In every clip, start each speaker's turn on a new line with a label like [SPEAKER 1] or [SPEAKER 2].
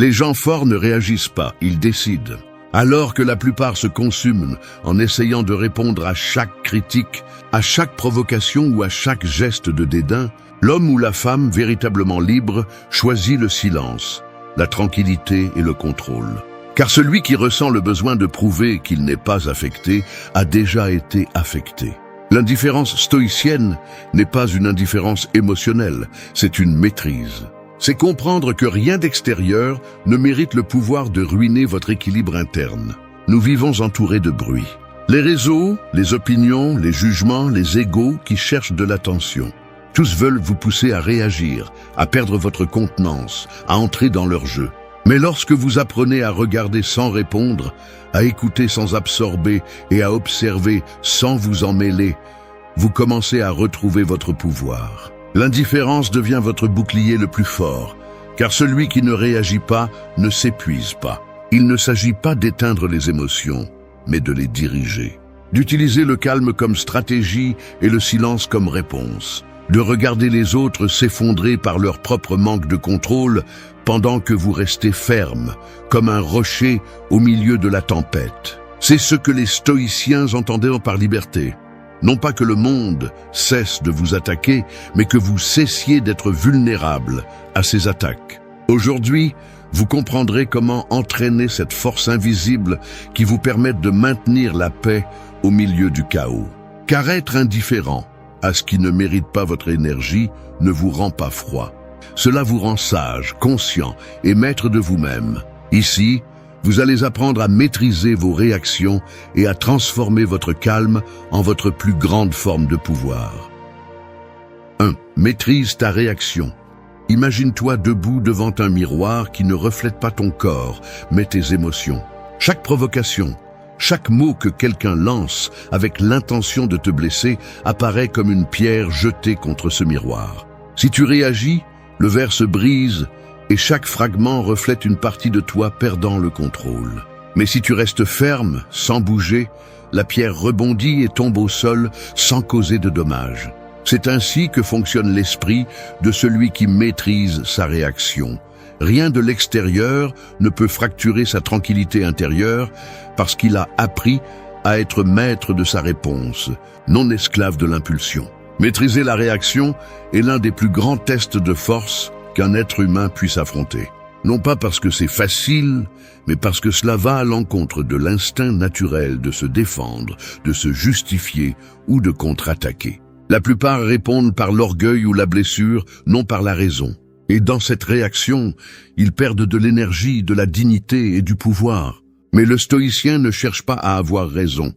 [SPEAKER 1] Les gens forts ne réagissent pas, ils décident. Alors que la plupart se consument en essayant de répondre à chaque critique, à chaque provocation ou à chaque geste de dédain, l'homme ou la femme véritablement libre choisit le silence, la tranquillité et le contrôle. Car celui qui ressent le besoin de prouver qu'il n'est pas affecté a déjà été affecté. L'indifférence stoïcienne n'est pas une indifférence émotionnelle, c'est une maîtrise. C'est comprendre que rien d'extérieur ne mérite le pouvoir de ruiner votre équilibre interne. Nous vivons entourés de bruit. Les réseaux, les opinions, les jugements, les égos qui cherchent de l'attention. Tous veulent vous pousser à réagir, à perdre votre contenance, à entrer dans leur jeu. Mais lorsque vous apprenez à regarder sans répondre, à écouter sans absorber et à observer sans vous en mêler, vous commencez à retrouver votre pouvoir. L'indifférence devient votre bouclier le plus fort, car celui qui ne réagit pas ne s'épuise pas. Il ne s'agit pas d'éteindre les émotions, mais de les diriger. D'utiliser le calme comme stratégie et le silence comme réponse. De regarder les autres s'effondrer par leur propre manque de contrôle pendant que vous restez ferme, comme un rocher au milieu de la tempête. C'est ce que les stoïciens entendaient par liberté. Non pas que le monde cesse de vous attaquer, mais que vous cessiez d'être vulnérable à ces attaques. Aujourd'hui, vous comprendrez comment entraîner cette force invisible qui vous permet de maintenir la paix au milieu du chaos. Car être indifférent à ce qui ne mérite pas votre énergie ne vous rend pas froid. Cela vous rend sage, conscient et maître de vous-même. Ici, vous allez apprendre à maîtriser vos réactions et à transformer votre calme en votre plus grande forme de pouvoir. 1. Maîtrise ta réaction. Imagine-toi debout devant un miroir qui ne reflète pas ton corps, mais tes émotions. Chaque provocation, chaque mot que quelqu'un lance avec l'intention de te blesser apparaît comme une pierre jetée contre ce miroir. Si tu réagis, le verre se brise et chaque fragment reflète une partie de toi perdant le contrôle. Mais si tu restes ferme, sans bouger, la pierre rebondit et tombe au sol sans causer de dommages. C'est ainsi que fonctionne l'esprit de celui qui maîtrise sa réaction. Rien de l'extérieur ne peut fracturer sa tranquillité intérieure parce qu'il a appris à être maître de sa réponse, non esclave de l'impulsion. Maîtriser la réaction est l'un des plus grands tests de force qu'un être humain puisse affronter. Non pas parce que c'est facile, mais parce que cela va à l'encontre de l'instinct naturel de se défendre, de se justifier ou de contre-attaquer. La plupart répondent par l'orgueil ou la blessure, non par la raison. Et dans cette réaction, ils perdent de l'énergie, de la dignité et du pouvoir. Mais le stoïcien ne cherche pas à avoir raison,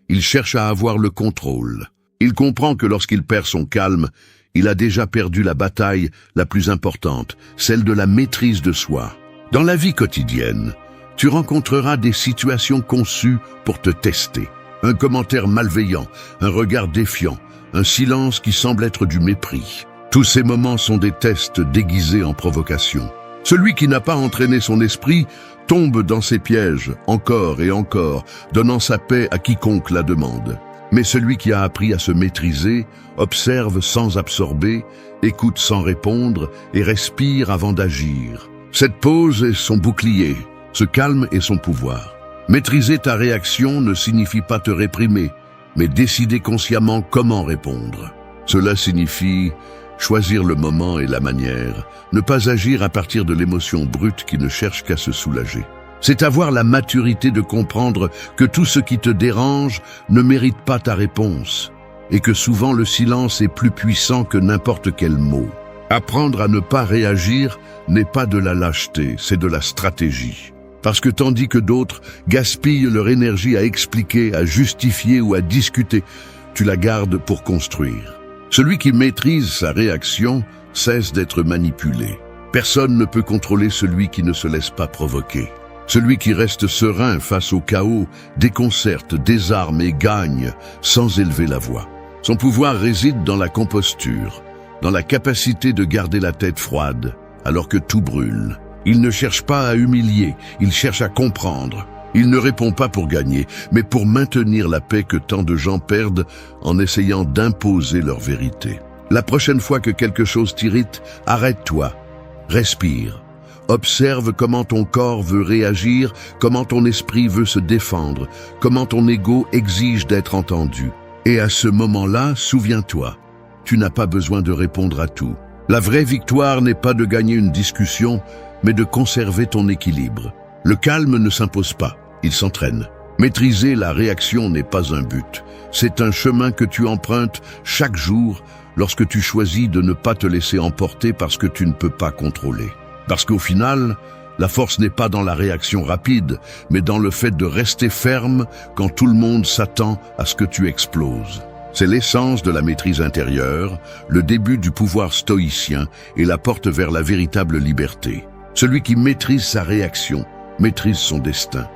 [SPEAKER 1] il cherche à avoir le contrôle. Il comprend que lorsqu'il perd son calme, il a déjà perdu la bataille la plus importante, celle de la maîtrise de soi. Dans la vie quotidienne, tu rencontreras des situations conçues pour te tester. Un commentaire malveillant, un regard défiant, un silence qui semble être du mépris. Tous ces moments sont des tests déguisés en provocation. Celui qui n'a pas entraîné son esprit tombe dans ces pièges encore et encore, donnant sa paix à quiconque la demande. Mais celui qui a appris à se maîtriser, observe sans absorber, écoute sans répondre et respire avant d'agir. Cette pause est son bouclier, ce calme est son pouvoir. Maîtriser ta réaction ne signifie pas te réprimer, mais décider consciemment comment répondre. Cela signifie choisir le moment et la manière, ne pas agir à partir de l'émotion brute qui ne cherche qu'à se soulager. C'est avoir la maturité de comprendre que tout ce qui te dérange ne mérite pas ta réponse, et que souvent le silence est plus puissant que n'importe quel mot. Apprendre à ne pas réagir n'est pas de la lâcheté, c'est de la stratégie. Parce que tandis que d'autres gaspillent leur énergie à expliquer, à justifier ou à discuter, tu la gardes pour construire. Celui qui maîtrise sa réaction cesse d'être manipulé. Personne ne peut contrôler celui qui ne se laisse pas provoquer. Celui qui reste serein face au chaos déconcerte, désarme et gagne sans élever la voix. Son pouvoir réside dans la composture, dans la capacité de garder la tête froide alors que tout brûle. Il ne cherche pas à humilier, il cherche à comprendre. Il ne répond pas pour gagner, mais pour maintenir la paix que tant de gens perdent en essayant d'imposer leur vérité. La prochaine fois que quelque chose t'irrite, arrête-toi, respire, Observe comment ton corps veut réagir, comment ton esprit veut se défendre, comment ton ego exige d'être entendu. Et à ce moment-là, souviens-toi, tu n'as pas besoin de répondre à tout. La vraie victoire n'est pas de gagner une discussion, mais de conserver ton équilibre. Le calme ne s'impose pas, il s'entraîne. Maîtriser la réaction n'est pas un but. C'est un chemin que tu empruntes chaque jour lorsque tu choisis de ne pas te laisser emporter parce que tu ne peux pas contrôler. Parce qu'au final, la force n'est pas dans la réaction rapide, mais dans le fait de rester ferme quand tout le monde s'attend à ce que tu exploses. C'est l'essence de la maîtrise intérieure, le début du pouvoir stoïcien et la porte vers la véritable liberté. Celui qui maîtrise sa réaction, maîtrise son destin.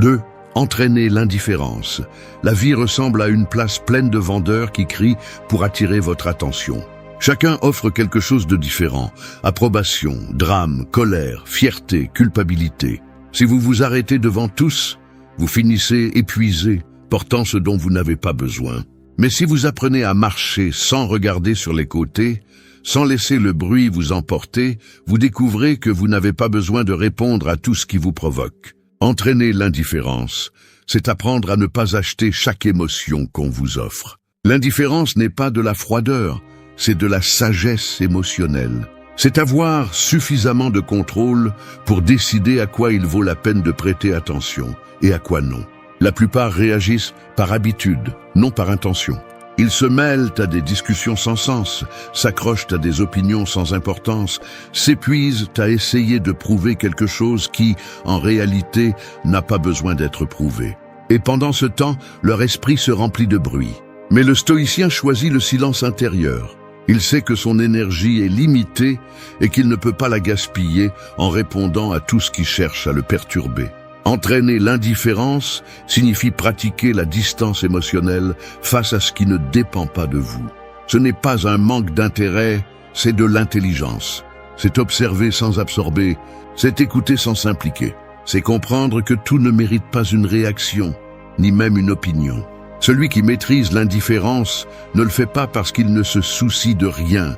[SPEAKER 1] 2. Entraîner l'indifférence. La vie ressemble à une place pleine de vendeurs qui crient pour attirer votre attention. Chacun offre quelque chose de différent. Approbation, drame, colère, fierté, culpabilité. Si vous vous arrêtez devant tous, vous finissez épuisé, portant ce dont vous n'avez pas besoin. Mais si vous apprenez à marcher sans regarder sur les côtés, sans laisser le bruit vous emporter, vous découvrez que vous n'avez pas besoin de répondre à tout ce qui vous provoque. Entraîner l'indifférence, c'est apprendre à ne pas acheter chaque émotion qu'on vous offre. L'indifférence n'est pas de la froideur, c'est de la sagesse émotionnelle. C'est avoir suffisamment de contrôle pour décider à quoi il vaut la peine de prêter attention et à quoi non. La plupart réagissent par habitude, non par intention. Ils se mêlent à des discussions sans sens, s'accrochent à des opinions sans importance, s'épuisent à essayer de prouver quelque chose qui, en réalité, n'a pas besoin d'être prouvé. Et pendant ce temps, leur esprit se remplit de bruit. Mais le stoïcien choisit le silence intérieur. Il sait que son énergie est limitée et qu'il ne peut pas la gaspiller en répondant à tout ce qui cherche à le perturber. Entraîner l'indifférence signifie pratiquer la distance émotionnelle face à ce qui ne dépend pas de vous. Ce n'est pas un manque d'intérêt, c'est de l'intelligence. C'est observer sans absorber, c'est écouter sans s'impliquer. C'est comprendre que tout ne mérite pas une réaction, ni même une opinion. Celui qui maîtrise l'indifférence ne le fait pas parce qu'il ne se soucie de rien,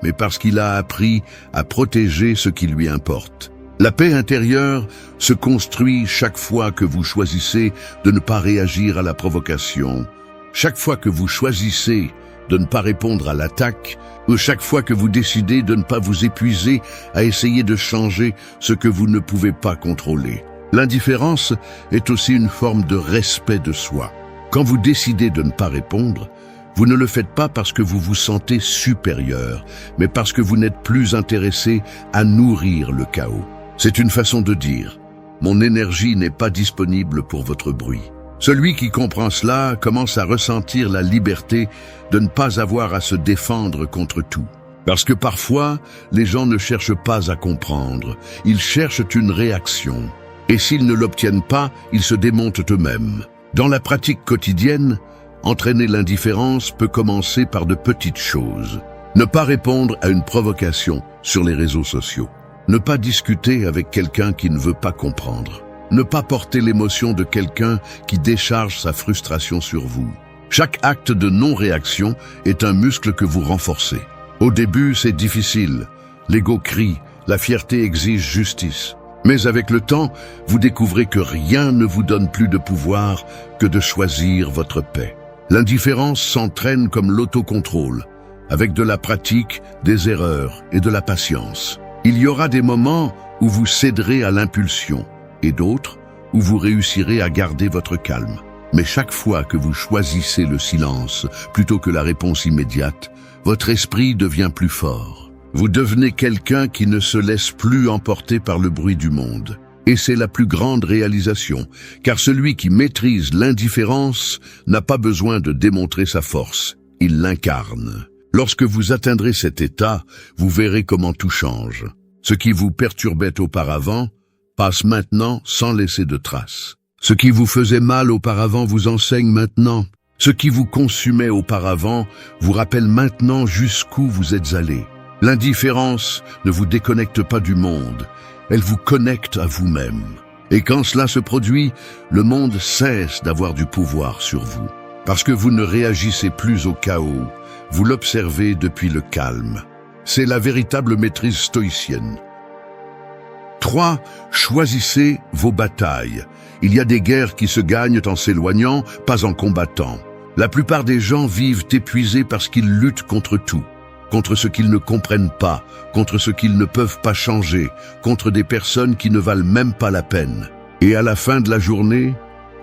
[SPEAKER 1] mais parce qu'il a appris à protéger ce qui lui importe. La paix intérieure se construit chaque fois que vous choisissez de ne pas réagir à la provocation, chaque fois que vous choisissez de ne pas répondre à l'attaque, ou chaque fois que vous décidez de ne pas vous épuiser à essayer de changer ce que vous ne pouvez pas contrôler. L'indifférence est aussi une forme de respect de soi. Quand vous décidez de ne pas répondre, vous ne le faites pas parce que vous vous sentez supérieur, mais parce que vous n'êtes plus intéressé à nourrir le chaos. C'est une façon de dire « Mon énergie n'est pas disponible pour votre bruit ». Celui qui comprend cela commence à ressentir la liberté de ne pas avoir à se défendre contre tout. Parce que parfois, les gens ne cherchent pas à comprendre, ils cherchent une réaction. Et s'ils ne l'obtiennent pas, ils se démontent eux-mêmes. Dans la pratique quotidienne, entraîner l'indifférence peut commencer par de petites choses. Ne pas répondre à une provocation sur les réseaux sociaux. Ne pas discuter avec quelqu'un qui ne veut pas comprendre. Ne pas porter l'émotion de quelqu'un qui décharge sa frustration sur vous. Chaque acte de non-réaction est un muscle que vous renforcez. Au début, c'est difficile. L'ego crie, la fierté exige justice. Mais avec le temps, vous découvrez que rien ne vous donne plus de pouvoir que de choisir votre paix. L'indifférence s'entraîne comme l'autocontrôle, avec de la pratique, des erreurs et de la patience. Il y aura des moments où vous céderez à l'impulsion et d'autres où vous réussirez à garder votre calme. Mais chaque fois que vous choisissez le silence plutôt que la réponse immédiate, votre esprit devient plus fort. Vous devenez quelqu'un qui ne se laisse plus emporter par le bruit du monde. Et c'est la plus grande réalisation, car celui qui maîtrise l'indifférence n'a pas besoin de démontrer sa force, il l'incarne. Lorsque vous atteindrez cet état, vous verrez comment tout change. Ce qui vous perturbait auparavant passe maintenant sans laisser de traces. Ce qui vous faisait mal auparavant vous enseigne maintenant. Ce qui vous consumait auparavant vous rappelle maintenant jusqu'où vous êtes allé. L'indifférence ne vous déconnecte pas du monde, elle vous connecte à vous-même. Et quand cela se produit, le monde cesse d'avoir du pouvoir sur vous. Parce que vous ne réagissez plus au chaos, vous l'observez depuis le calme. C'est la véritable maîtrise stoïcienne. 3. Choisissez vos batailles. Il y a des guerres qui se gagnent en s'éloignant, pas en combattant. La plupart des gens vivent épuisés parce qu'ils luttent contre tout. Contre ce qu'ils ne comprennent pas, contre ce qu'ils ne peuvent pas changer, contre des personnes qui ne valent même pas la peine. Et à la fin de la journée,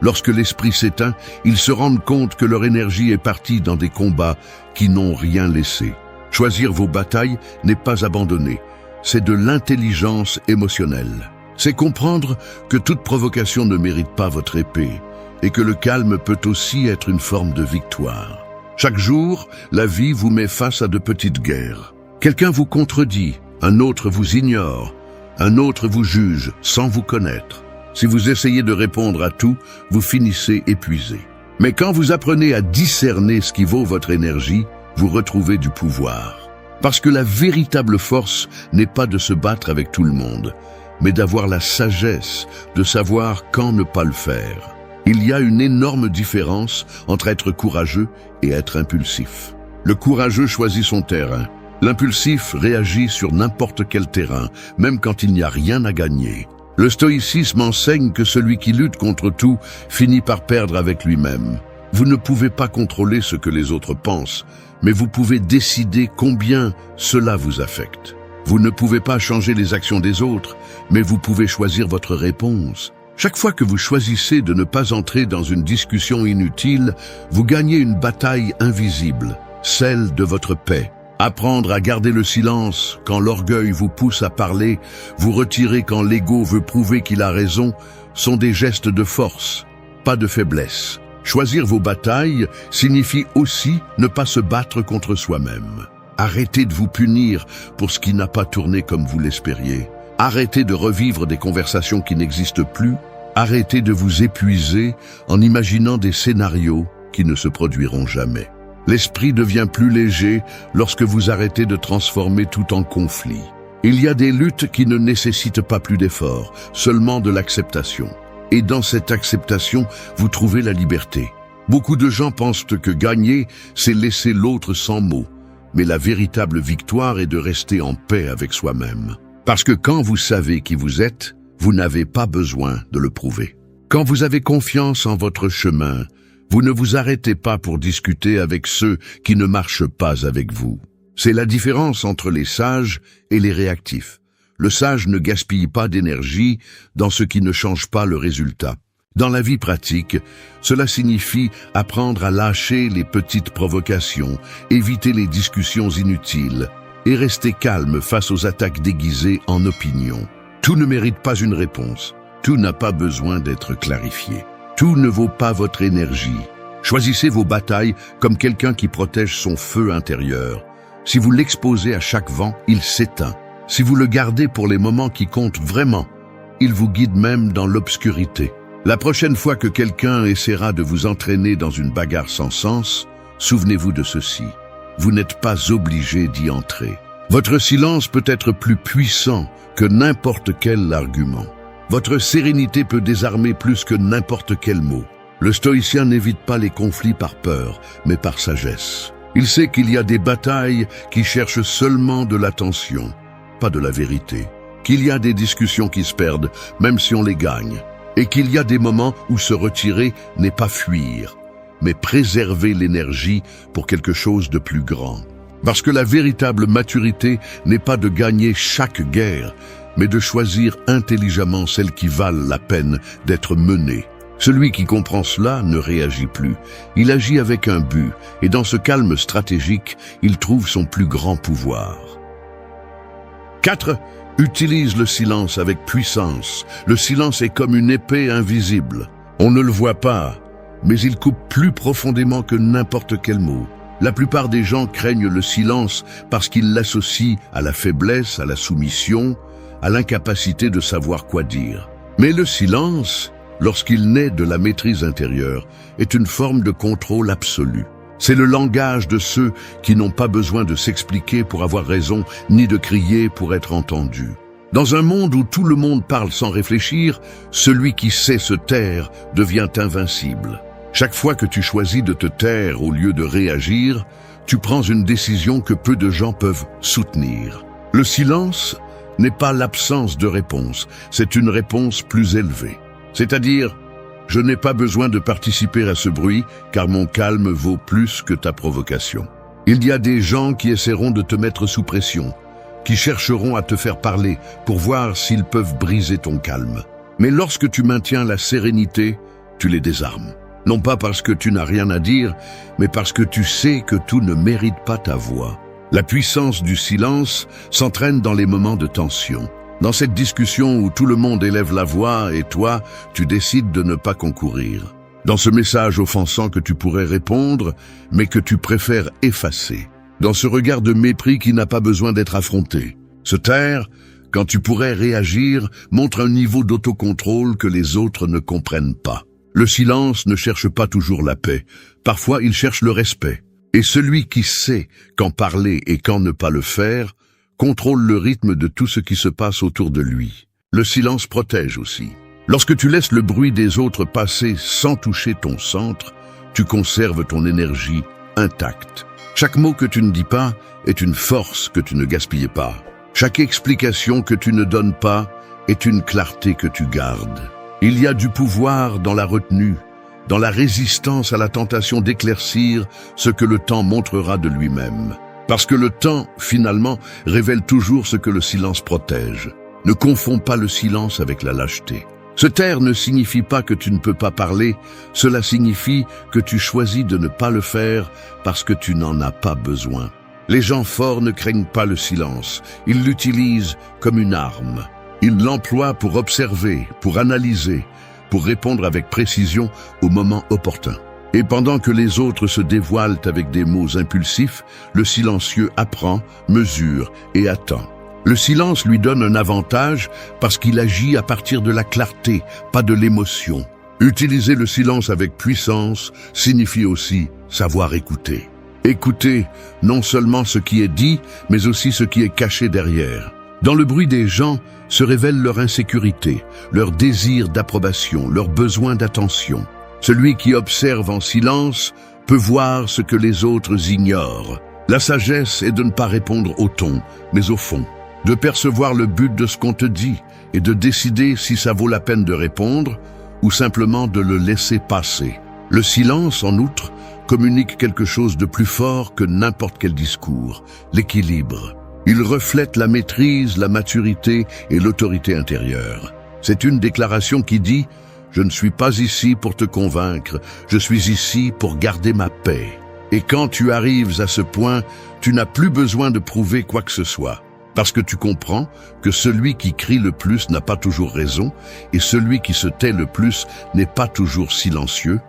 [SPEAKER 1] lorsque l'esprit s'éteint, ils se rendent compte que leur énergie est partie dans des combats qui n'ont rien laissé. Choisir vos batailles n'est pas abandonner, c'est de l'intelligence émotionnelle. C'est comprendre que toute provocation ne mérite pas votre épée et que le calme peut aussi être une forme de victoire. Chaque jour, la vie vous met face à de petites guerres. Quelqu'un vous contredit, un autre vous ignore, un autre vous juge sans vous connaître. Si vous essayez de répondre à tout, vous finissez épuisé. Mais quand vous apprenez à discerner ce qui vaut votre énergie, vous retrouvez du pouvoir. Parce que la véritable force n'est pas de se battre avec tout le monde, mais d'avoir la sagesse de savoir quand ne pas le faire. Il y a une énorme différence entre être courageux et être impulsif. Le courageux choisit son terrain. L'impulsif réagit sur n'importe quel terrain, même quand il n'y a rien à gagner. Le stoïcisme enseigne que celui qui lutte contre tout finit par perdre avec lui-même. Vous ne pouvez pas contrôler ce que les autres pensent, mais vous pouvez décider combien cela vous affecte. Vous ne pouvez pas changer les actions des autres, mais vous pouvez choisir votre réponse. Chaque fois que vous choisissez de ne pas entrer dans une discussion inutile, vous gagnez une bataille invisible, celle de votre paix. Apprendre à garder le silence quand l'orgueil vous pousse à parler, vous retirer quand l'ego veut prouver qu'il a raison, sont des gestes de force, pas de faiblesse. Choisir vos batailles signifie aussi ne pas se battre contre soi-même. Arrêtez de vous punir pour ce qui n'a pas tourné comme vous l'espériez. Arrêtez de revivre des conversations qui n'existent plus. Arrêtez de vous épuiser en imaginant des scénarios qui ne se produiront jamais. L'esprit devient plus léger lorsque vous arrêtez de transformer tout en conflit. Il y a des luttes qui ne nécessitent pas plus d'efforts, seulement de l'acceptation. Et dans cette acceptation, vous trouvez la liberté. Beaucoup de gens pensent que gagner, c'est laisser l'autre sans mots. Mais la véritable victoire est de rester en paix avec soi-même. Parce que quand vous savez qui vous êtes, vous n'avez pas besoin de le prouver. Quand vous avez confiance en votre chemin, vous ne vous arrêtez pas pour discuter avec ceux qui ne marchent pas avec vous. C'est la différence entre les sages et les réactifs. Le sage ne gaspille pas d'énergie dans ce qui ne change pas le résultat. Dans la vie pratique, cela signifie apprendre à lâcher les petites provocations, éviter les discussions inutiles et rester calme face aux attaques déguisées en opinion. Tout ne mérite pas une réponse. Tout n'a pas besoin d'être clarifié. Tout ne vaut pas votre énergie. Choisissez vos batailles comme quelqu'un qui protège son feu intérieur. Si vous l'exposez à chaque vent, il s'éteint. Si vous le gardez pour les moments qui comptent vraiment, il vous guide même dans l'obscurité. La prochaine fois que quelqu'un essaiera de vous entraîner dans une bagarre sans sens, souvenez-vous de ceci. Vous n'êtes pas obligé d'y entrer. Votre silence peut être plus puissant que n'importe quel argument. Votre sérénité peut désarmer plus que n'importe quel mot. Le stoïcien n'évite pas les conflits par peur, mais par sagesse. Il sait qu'il y a des batailles qui cherchent seulement de l'attention, pas de la vérité. Qu'il y a des discussions qui se perdent, même si on les gagne. Et qu'il y a des moments où se retirer n'est pas fuir, mais préserver l'énergie pour quelque chose de plus grand. Parce que la véritable maturité n'est pas de gagner chaque guerre, mais de choisir intelligemment celles qui valent la peine d'être menées. Celui qui comprend cela ne réagit plus. Il agit avec un but, et dans ce calme stratégique, il trouve son plus grand pouvoir. 4. Utilise le silence avec puissance. Le silence est comme une épée invisible. On ne le voit pas, mais il coupe plus profondément que n'importe quel mot. La plupart des gens craignent le silence parce qu'ils l'associent à la faiblesse, à la soumission, à l'incapacité de savoir quoi dire. Mais le silence, lorsqu'il naît de la maîtrise intérieure, est une forme de contrôle absolu. C'est le langage de ceux qui n'ont pas besoin de s'expliquer pour avoir raison, ni de crier pour être entendu. Dans un monde où tout le monde parle sans réfléchir, celui qui sait se taire devient invincible. Chaque fois que tu choisis de te taire au lieu de réagir, tu prends une décision que peu de gens peuvent soutenir. Le silence n'est pas l'absence de réponse, c'est une réponse plus élevée. C'est-à-dire, je n'ai pas besoin de participer à ce bruit, car mon calme vaut plus que ta provocation. Il y a des gens qui essaieront de te mettre sous pression, qui chercheront à te faire parler pour voir s'ils peuvent briser ton calme. Mais lorsque tu maintiens la sérénité, tu les désarmes. Non pas parce que tu n'as rien à dire, mais parce que tu sais que tout ne mérite pas ta voix. La puissance du silence s'entraîne dans les moments de tension. Dans cette discussion où tout le monde élève la voix et toi, tu décides de ne pas concourir. Dans ce message offensant que tu pourrais répondre, mais que tu préfères effacer. Dans ce regard de mépris qui n'a pas besoin d'être affronté. Se taire, quand tu pourrais réagir, montre un niveau d'autocontrôle que les autres ne comprennent pas. Le silence ne cherche pas toujours la paix. Parfois, il cherche le respect. Et celui qui sait quand parler et quand ne pas le faire, contrôle le rythme de tout ce qui se passe autour de lui. Le silence protège aussi. Lorsque tu laisses le bruit des autres passer sans toucher ton centre, tu conserves ton énergie intacte. Chaque mot que tu ne dis pas est une force que tu ne gaspilles pas. Chaque explication que tu ne donnes pas est une clarté que tu gardes. Il y a du pouvoir dans la retenue, dans la résistance à la tentation d'éclaircir ce que le temps montrera de lui-même. Parce que le temps, finalement, révèle toujours ce que le silence protège. Ne confonds pas le silence avec la lâcheté. Se taire ne signifie pas que tu ne peux pas parler, cela signifie que tu choisis de ne pas le faire parce que tu n'en as pas besoin. Les gens forts ne craignent pas le silence, ils l'utilisent comme une arme. Ils l'emploient pour observer, pour analyser, pour répondre avec précision au moment opportun. Et pendant que les autres se dévoilent avec des mots impulsifs, le silencieux apprend, mesure et attend. Le silence lui donne un avantage parce qu'il agit à partir de la clarté, pas de l'émotion. Utiliser le silence avec puissance signifie aussi savoir écouter. Écouter non seulement ce qui est dit, mais aussi ce qui est caché derrière. Dans le bruit des gens se révèle leur insécurité, leur désir d'approbation, leur besoin d'attention. Celui qui observe en silence peut voir ce que les autres ignorent. La sagesse est de ne pas répondre au ton, mais au fond. De percevoir le but de ce qu'on te dit et de décider si ça vaut la peine de répondre ou simplement de le laisser passer. Le silence, en outre, communique quelque chose de plus fort que n'importe quel discours, l'équilibre. Il reflète la maîtrise, la maturité et l'autorité intérieure. C'est une déclaration qui dit « Je ne suis pas ici pour te convaincre, je suis ici pour garder ma paix. » Et quand tu arrives à ce point, tu n'as plus besoin de prouver quoi que ce soit. Parce que tu comprends que celui qui crie le plus n'a pas toujours raison et celui qui se tait le plus n'est pas toujours silencieux.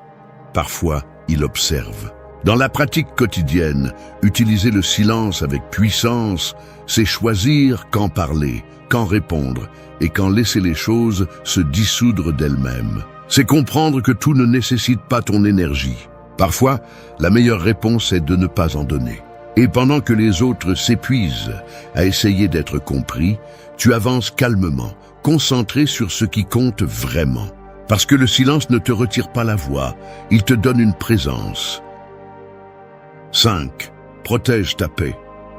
[SPEAKER 1] Parfois, il observe. Dans la pratique quotidienne, utiliser le silence avec puissance, c'est choisir quand parler, quand répondre et quand laisser les choses se dissoudre d'elles-mêmes. C'est comprendre que tout ne nécessite pas ton énergie. Parfois, la meilleure réponse est de ne pas en donner. Et pendant que les autres s'épuisent à essayer d'être compris, tu avances calmement, concentré sur ce qui compte vraiment. Parce que le silence ne te retire pas la voix, il te donne une présence. 5. Protège ta paix.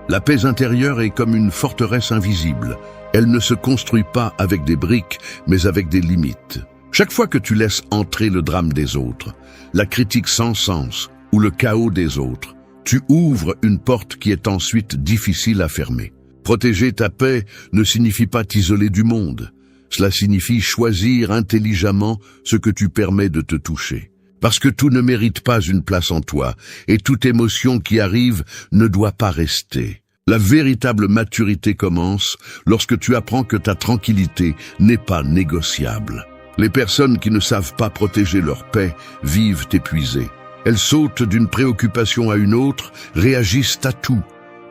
[SPEAKER 1] La paix intérieure est comme une forteresse invisible. Elle ne se construit pas avec des briques, mais avec des limites. Chaque fois que tu laisses entrer le drame des autres, la critique sans sens ou le chaos des autres, tu ouvres une porte qui est ensuite difficile à fermer. Protéger ta paix ne signifie pas t'isoler du monde. Cela signifie choisir intelligemment ce que tu permets de te toucher. Parce que tout ne mérite pas une place en toi, et toute émotion qui arrive ne doit pas rester. La véritable maturité commence lorsque tu apprends que ta tranquillité n'est pas négociable. Les personnes qui ne savent pas protéger leur paix vivent épuisées. Elles sautent d'une préoccupation à une autre, réagissent à tout,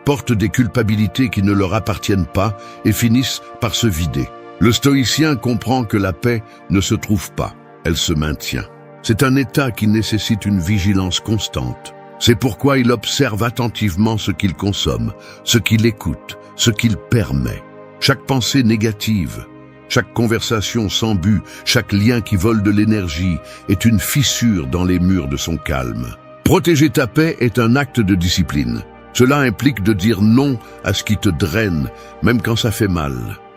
[SPEAKER 1] portent des culpabilités qui ne leur appartiennent pas et finissent par se vider. Le stoïcien comprend que la paix ne se trouve pas, elle se maintient. C'est un état qui nécessite une vigilance constante. C'est pourquoi il observe attentivement ce qu'il consomme, ce qu'il écoute, ce qu'il permet. Chaque pensée négative, chaque conversation sans but, chaque lien qui vole de l'énergie est une fissure dans les murs de son calme. Protéger ta paix est un acte de discipline. Cela implique de dire non à ce qui te draine, même quand ça fait mal.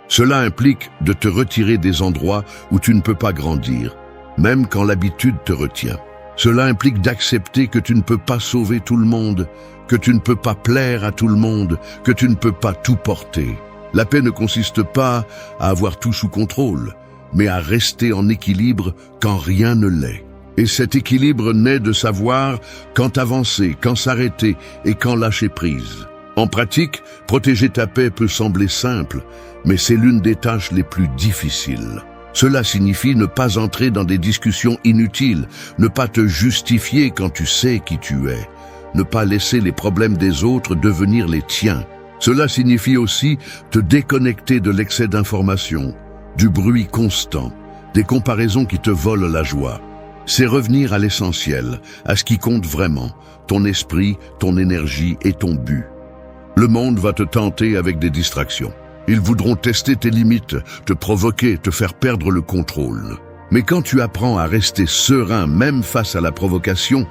[SPEAKER 1] Cela implique de te retirer des endroits où tu ne peux pas grandir, même quand l'habitude te retient. Cela implique d'accepter que tu ne peux pas sauver tout le monde, que tu ne peux pas plaire à tout le monde, que tu ne peux pas tout porter. La paix ne consiste pas à avoir tout sous contrôle, mais à rester en équilibre quand rien ne l'est. Et cet équilibre naît de savoir quand avancer, quand s'arrêter et quand lâcher prise. En pratique, protéger ta paix peut sembler simple, mais c'est l'une des tâches les plus difficiles. Cela signifie ne pas entrer dans des discussions inutiles, ne pas te justifier quand tu sais qui tu es, ne pas laisser les problèmes des autres devenir les tiens. Cela signifie aussi te déconnecter de l'excès d'informations, du bruit constant, des comparaisons qui te volent la joie. C'est revenir à l'essentiel, à ce qui compte vraiment, ton esprit, ton énergie et ton but. Le monde va te tenter avec des distractions. Ils voudront tester tes limites, te provoquer, te faire perdre le contrôle. Mais quand tu apprends à rester serein même face à la provocation,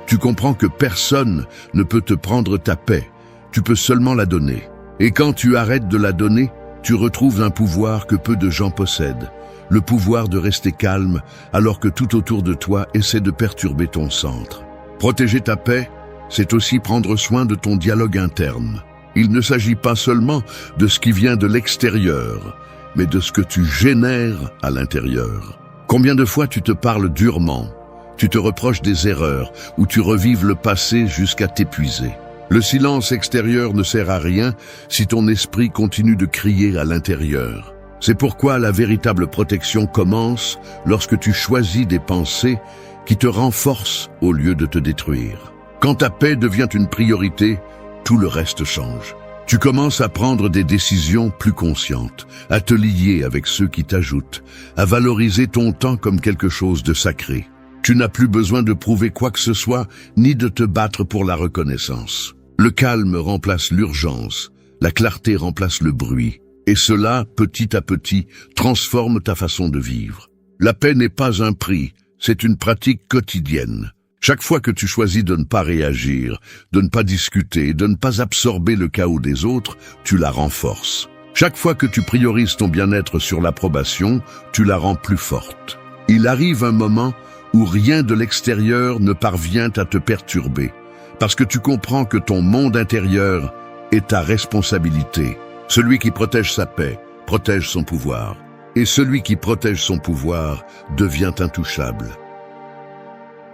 [SPEAKER 1] tu comprends que personne ne peut te prendre ta paix. Tu peux seulement la donner. Et quand tu arrêtes de la donner, tu retrouves un pouvoir que peu de gens possèdent. Le pouvoir de rester calme alors que tout autour de toi essaie de perturber ton centre. Protéger ta paix, c'est aussi prendre soin de ton dialogue interne. Il ne s'agit pas seulement de ce qui vient de l'extérieur, mais de ce que tu génères à l'intérieur. Combien de fois tu te parles durement, tu te reproches des erreurs ou tu revives le passé jusqu'à t'épuiser. Le silence extérieur ne sert à rien si ton esprit continue de crier à l'intérieur. C'est pourquoi la véritable protection commence lorsque tu choisis des pensées qui te renforcent au lieu de te détruire. Quand ta paix devient une priorité, tout le reste change. Tu commences à prendre des décisions plus conscientes, à te lier avec ceux qui t'ajoutent, à valoriser ton temps comme quelque chose de sacré. Tu n'as plus besoin de prouver quoi que ce soit, ni de te battre pour la reconnaissance. Le calme remplace l'urgence, la clarté remplace le bruit, et cela, petit à petit, transforme ta façon de vivre. La paix n'est pas un prix, c'est une pratique quotidienne. Chaque fois que tu choisis de ne pas réagir, de ne pas discuter, de ne pas absorber le chaos des autres, tu la renforces. Chaque fois que tu priorises ton bien-être sur l'approbation, tu la rends plus forte. Il arrive un moment où rien de l'extérieur ne parvient à te perturber, parce que tu comprends que ton monde intérieur est ta responsabilité. Celui qui protège sa paix, protège son pouvoir. Et celui qui protège son pouvoir devient intouchable.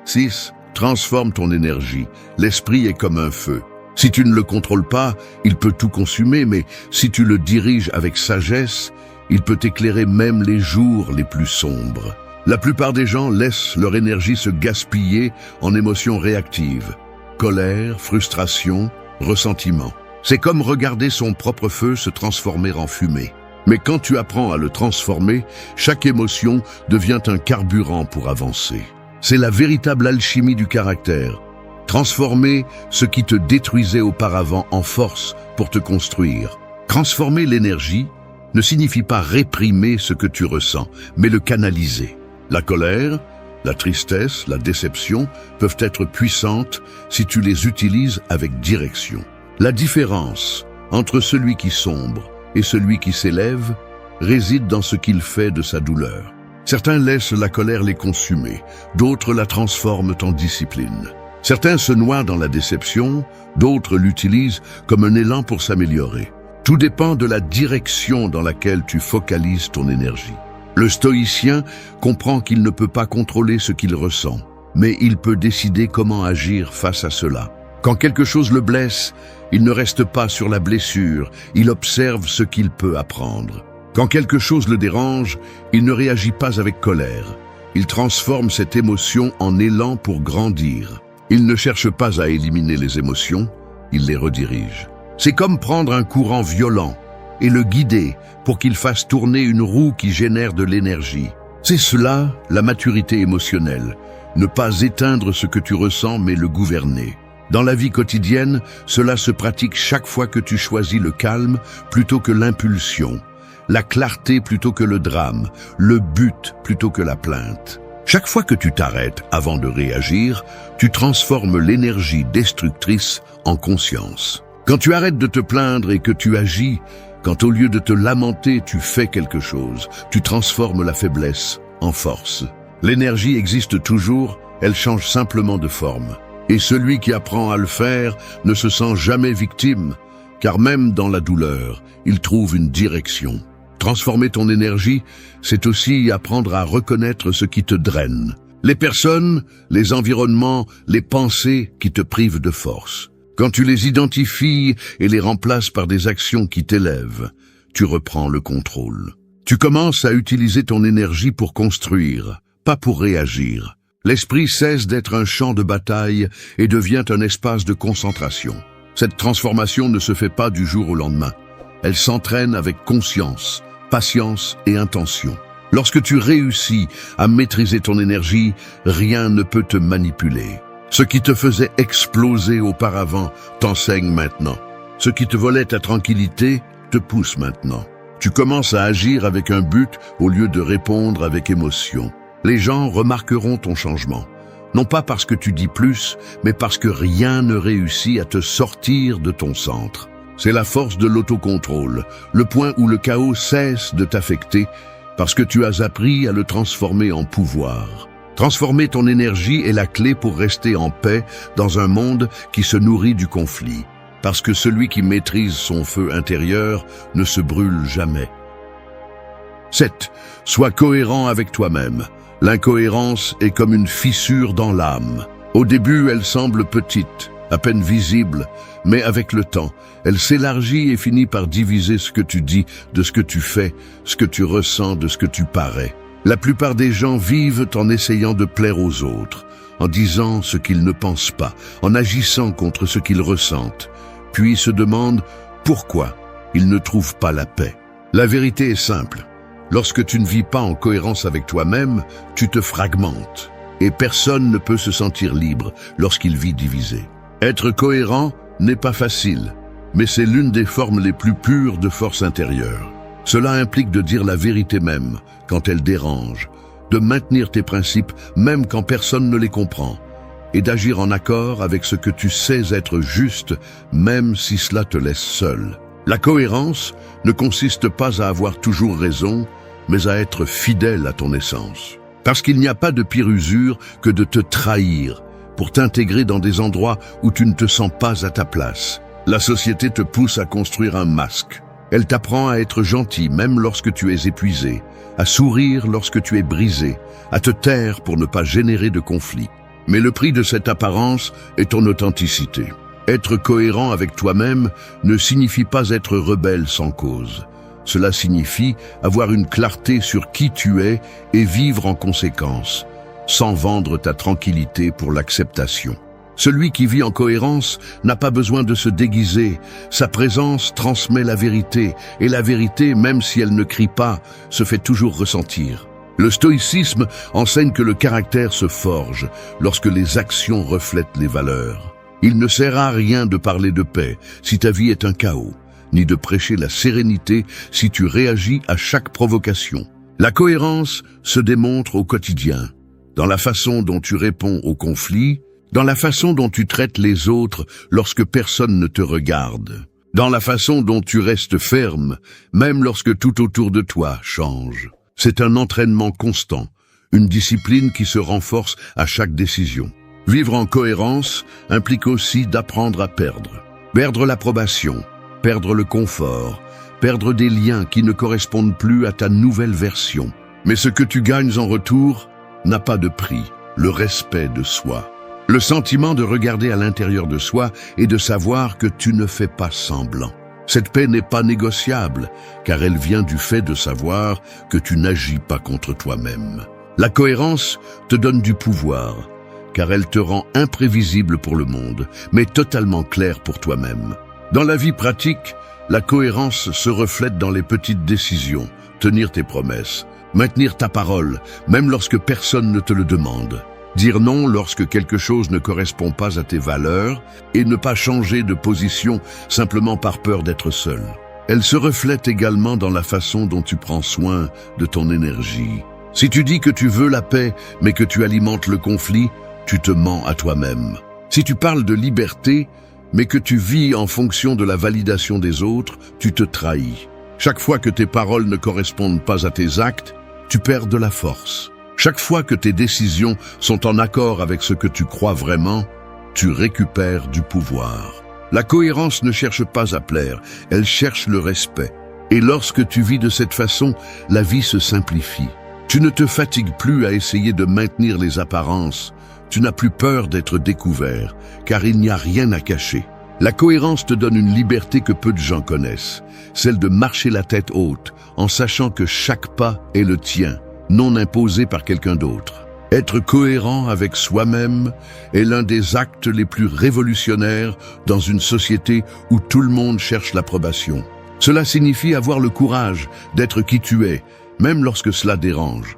[SPEAKER 1] 6. Transforme ton énergie. L'esprit est comme un feu. Si tu ne le contrôles pas, il peut tout consumer, mais si tu le diriges avec sagesse, il peut éclairer même les jours les plus sombres. La plupart des gens laissent leur énergie se gaspiller en émotions réactives. Colère, frustration, ressentiment. C'est comme regarder son propre feu se transformer en fumée. Mais quand tu apprends à le transformer, chaque émotion devient un carburant pour avancer. C'est la véritable alchimie du caractère. Transformer ce qui te détruisait auparavant en force pour te construire. Transformer l'énergie ne signifie pas réprimer ce que tu ressens, mais le canaliser. La colère, la tristesse, la déception peuvent être puissantes si tu les utilises avec direction. La différence entre celui qui sombre et celui qui s'élève réside dans ce qu'il fait de sa douleur. Certains laissent la colère les consumer, d'autres la transforment en discipline. Certains se noient dans la déception, d'autres l'utilisent comme un élan pour s'améliorer. Tout dépend de la direction dans laquelle tu focalises ton énergie. Le stoïcien comprend qu'il ne peut pas contrôler ce qu'il ressent, mais il peut décider comment agir face à cela. Quand quelque chose le blesse, il ne reste pas sur la blessure, il observe ce qu'il peut apprendre. Quand quelque chose le dérange, il ne réagit pas avec colère. Il transforme cette émotion en élan pour grandir. Il ne cherche pas à éliminer les émotions, il les redirige. C'est comme prendre un courant violent et le guider pour qu'il fasse tourner une roue qui génère de l'énergie. C'est cela, la maturité émotionnelle. Ne pas éteindre ce que tu ressens, mais le gouverner. Dans la vie quotidienne, cela se pratique chaque fois que tu choisis le calme plutôt que l'impulsion, la clarté plutôt que le drame, le but plutôt que la plainte. Chaque fois que tu t'arrêtes avant de réagir, tu transformes l'énergie destructrice en conscience. Quand tu arrêtes de te plaindre et que tu agis, quand au lieu de te lamenter, tu fais quelque chose, tu transformes la faiblesse en force. L'énergie existe toujours, elle change simplement de forme. Et celui qui apprend à le faire ne se sent jamais victime, car même dans la douleur, il trouve une direction. Transformer ton énergie, c'est aussi apprendre à reconnaître ce qui te draine. Les personnes, les environnements, les pensées qui te privent de force. Quand tu les identifies et les remplaces par des actions qui t'élèvent, tu reprends le contrôle. Tu commences à utiliser ton énergie pour construire, pas pour réagir. L'esprit cesse d'être un champ de bataille et devient un espace de concentration. Cette transformation ne se fait pas du jour au lendemain. Elle s'entraîne avec conscience, patience et intention. Lorsque tu réussis à maîtriser ton énergie, rien ne peut te manipuler. Ce qui te faisait exploser auparavant t'enseigne maintenant. Ce qui te volait ta tranquillité te pousse maintenant. Tu commences à agir avec un but au lieu de répondre avec émotion. Les gens remarqueront ton changement. Non pas parce que tu dis plus, mais parce que rien ne réussit à te sortir de ton centre. C'est la force de l'autocontrôle, le point où le chaos cesse de t'affecter parce que tu as appris à le transformer en pouvoir. Transformer ton énergie est la clé pour rester en paix dans un monde qui se nourrit du conflit. Parce que celui qui maîtrise son feu intérieur ne se brûle jamais. 7. Sois cohérent avec toi-même. L'incohérence est comme une fissure dans l'âme. Au début, elle semble petite, à peine visible, mais avec le temps, elle s'élargit et finit par diviser ce que tu dis de ce que tu fais, ce que tu ressens de ce que tu parais. La plupart des gens vivent en essayant de plaire aux autres, en disant ce qu'ils ne pensent pas, en agissant contre ce qu'ils ressentent, puis se demandent pourquoi ils ne trouvent pas la paix. La vérité est simple. Lorsque tu ne vis pas en cohérence avec toi-même, tu te fragmentes. Et personne ne peut se sentir libre lorsqu'il vit divisé. Être cohérent n'est pas facile, mais c'est l'une des formes les plus pures de force intérieure. Cela implique de dire la vérité même quand elle dérange, de maintenir tes principes même quand personne ne les comprend, et d'agir en accord avec ce que tu sais être juste, même si cela te laisse seul. La cohérence ne consiste pas à avoir toujours raison, mais à être fidèle à ton essence. Parce qu'il n'y a pas de pire usure que de te trahir pour t'intégrer dans des endroits où tu ne te sens pas à ta place. La société te pousse à construire un masque. Elle t'apprend à être gentil même lorsque tu es épuisé, à sourire lorsque tu es brisé, à te taire pour ne pas générer de conflits. Mais le prix de cette apparence est ton authenticité. Être cohérent avec toi-même ne signifie pas être rebelle sans cause. Cela signifie avoir une clarté sur qui tu es et vivre en conséquence, sans vendre ta tranquillité pour l'acceptation. Celui qui vit en cohérence n'a pas besoin de se déguiser. Sa présence transmet la vérité, et la vérité, même si elle ne crie pas, se fait toujours ressentir. Le stoïcisme enseigne que le caractère se forge lorsque les actions reflètent les valeurs. Il ne sert à rien de parler de paix si ta vie est un chaos, ni de prêcher la sérénité si tu réagis à chaque provocation. La cohérence se démontre au quotidien, dans la façon dont tu réponds aux conflits, dans la façon dont tu traites les autres lorsque personne ne te regarde, dans la façon dont tu restes ferme, même lorsque tout autour de toi change. C'est un entraînement constant, une discipline qui se renforce à chaque décision. Vivre en cohérence implique aussi d'apprendre à perdre. Perdre l'approbation, perdre le confort, perdre des liens qui ne correspondent plus à ta nouvelle version. Mais ce que tu gagnes en retour n'a pas de prix, le respect de soi. Le sentiment de regarder à l'intérieur de soi et de savoir que tu ne fais pas semblant. Cette paix n'est pas négociable, car elle vient du fait de savoir que tu n'agis pas contre toi-même. La cohérence te donne du pouvoir, car elle te rend imprévisible pour le monde, mais totalement clair pour toi-même. Dans la vie pratique, la cohérence se reflète dans les petites décisions, tenir tes promesses, maintenir ta parole, même lorsque personne ne te le demande. Dire non lorsque quelque chose ne correspond pas à tes valeurs et ne pas changer de position simplement par peur d'être seul. Elle se reflète également dans la façon dont tu prends soin de ton énergie. Si tu dis que tu veux la paix, mais que tu alimentes le conflit, tu te mens à toi-même. Si tu parles de liberté, mais que tu vis en fonction de la validation des autres, tu te trahis. Chaque fois que tes paroles ne correspondent pas à tes actes, tu perds de la force. Chaque fois que tes décisions sont en accord avec ce que tu crois vraiment, tu récupères du pouvoir. La cohérence ne cherche pas à plaire, elle cherche le respect. Et lorsque tu vis de cette façon, la vie se simplifie. Tu ne te fatigues plus à essayer de maintenir les apparences. Tu n'as plus peur d'être découvert, car il n'y a rien à cacher. La cohérence te donne une liberté que peu de gens connaissent, celle de marcher la tête haute, en sachant que chaque pas est le tien, non imposé par quelqu'un d'autre. Être cohérent avec soi-même est l'un des actes les plus révolutionnaires dans une société où tout le monde cherche l'approbation. Cela signifie avoir le courage d'être qui tu es, même lorsque cela dérange.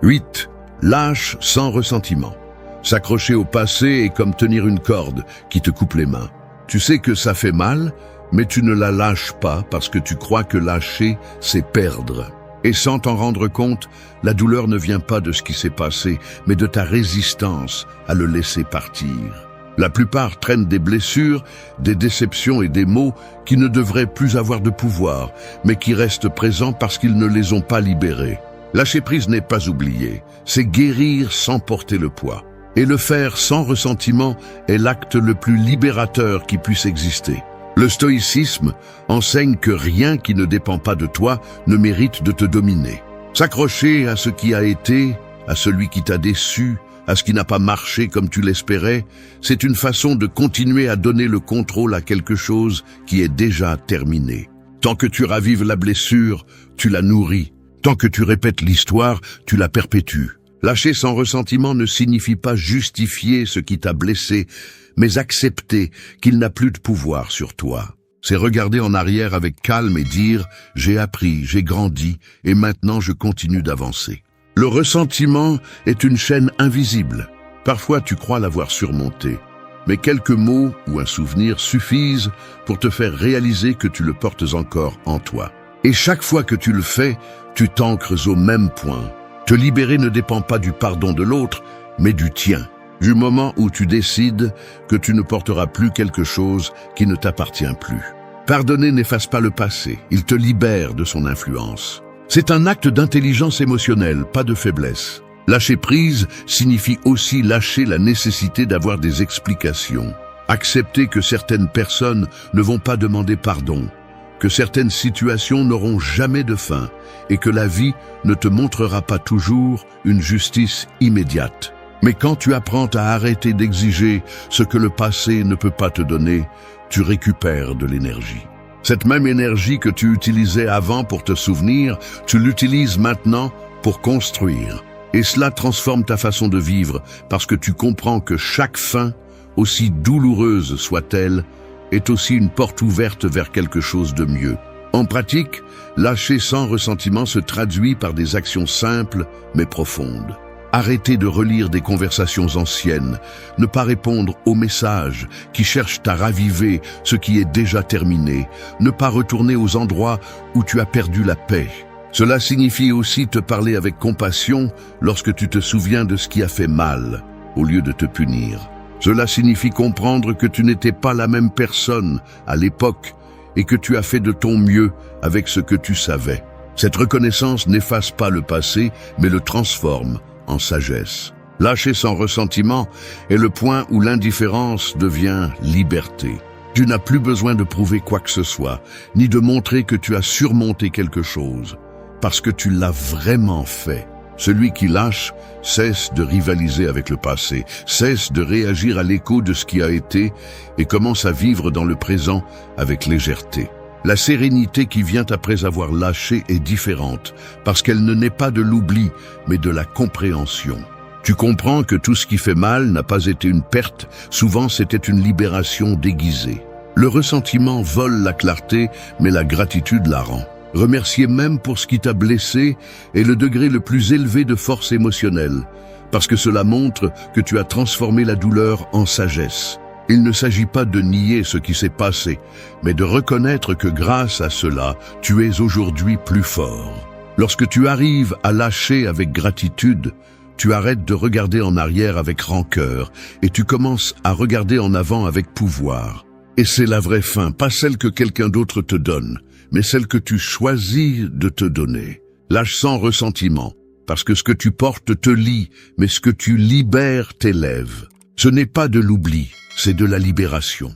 [SPEAKER 1] 8. Lâche sans ressentiment. S'accrocher au passé est comme tenir une corde qui te coupe les mains. Tu sais que ça fait mal, mais tu ne la lâches pas parce que tu crois que lâcher, c'est perdre. Et sans t'en rendre compte, la douleur ne vient pas de ce qui s'est passé, mais de ta résistance à le laisser partir. La plupart traînent des blessures, des déceptions et des maux qui ne devraient plus avoir de pouvoir, mais qui restent présents parce qu'ils ne les ont pas libérés. Lâcher prise n'est pas oublier, c'est guérir sans porter le poids. Et le faire sans ressentiment est l'acte le plus libérateur qui puisse exister. Le stoïcisme enseigne que rien qui ne dépend pas de toi ne mérite de te dominer. S'accrocher à ce qui a été, à celui qui t'a déçu, à ce qui n'a pas marché comme tu l'espérais, c'est une façon de continuer à donner le contrôle à quelque chose qui est déjà terminé. Tant que tu ravives la blessure, tu la nourris. Tant que tu répètes l'histoire, tu la perpétues. Lâcher sans ressentiment ne signifie pas justifier ce qui t'a blessé, mais accepter qu'il n'a plus de pouvoir sur toi. C'est regarder en arrière avec calme et dire « j'ai appris, j'ai grandi et maintenant je continue d'avancer ». Le ressentiment est une chaîne invisible. Parfois tu crois l'avoir surmontée, mais quelques mots ou un souvenir suffisent pour te faire réaliser que tu le portes encore en toi. Et chaque fois que tu le fais, tu t'ancres au même point. Te libérer ne dépend pas du pardon de l'autre, mais du tien. Du moment où tu décides que tu ne porteras plus quelque chose qui ne t'appartient plus. Pardonner n'efface pas le passé, il te libère de son influence. C'est un acte d'intelligence émotionnelle, pas de faiblesse. Lâcher prise signifie aussi lâcher la nécessité d'avoir des explications. Accepter que certaines personnes ne vont pas demander pardon, que certaines situations n'auront jamais de fin et que la vie ne te montrera pas toujours une justice immédiate. Mais quand tu apprends à arrêter d'exiger ce que le passé ne peut pas te donner, tu récupères de l'énergie. Cette même énergie que tu utilisais avant pour te souvenir, tu l'utilises maintenant pour construire. Et cela transforme ta façon de vivre parce que tu comprends que chaque fin, aussi douloureuse soit-elle, est aussi une porte ouverte vers quelque chose de mieux. En pratique, lâcher sans ressentiment se traduit par des actions simples mais profondes. Arrêter de relire des conversations anciennes, ne pas répondre aux messages qui cherchent à raviver ce qui est déjà terminé, ne pas retourner aux endroits où tu as perdu la paix. Cela signifie aussi te parler avec compassion lorsque tu te souviens de ce qui a fait mal, au lieu de te punir. Cela signifie comprendre que tu n'étais pas la même personne à l'époque et que tu as fait de ton mieux avec ce que tu savais. Cette reconnaissance n'efface pas le passé, mais le transforme en sagesse. Lâcher sans ressentiment est le point où l'indifférence devient liberté. Tu n'as plus besoin de prouver quoi que ce soit, ni de montrer que tu as surmonté quelque chose, parce que tu l'as vraiment fait. Celui qui lâche cesse de rivaliser avec le passé, cesse de réagir à l'écho de ce qui a été et commence à vivre dans le présent avec légèreté. La sérénité qui vient après avoir lâché est différente, parce qu'elle ne naît pas de l'oubli, mais de la compréhension. Tu comprends que tout ce qui fait mal n'a pas été une perte, souvent c'était une libération déguisée. Le ressentiment vole la clarté, mais la gratitude la rend. Remercier même pour ce qui t'a blessé est le degré le plus élevé de force émotionnelle, parce que cela montre que tu as transformé la douleur en sagesse. Il ne s'agit pas de nier ce qui s'est passé, mais de reconnaître que grâce à cela, tu es aujourd'hui plus fort. Lorsque tu arrives à lâcher avec gratitude, tu arrêtes de regarder en arrière avec rancœur et tu commences à regarder en avant avec pouvoir. Et c'est la vraie fin, pas celle que quelqu'un d'autre te donne, mais celle que tu choisis de te donner. Lâche sans ressentiment, parce que ce que tu portes te lie, mais ce que tu libères t'élève. Ce n'est pas de l'oubli, c'est de la libération.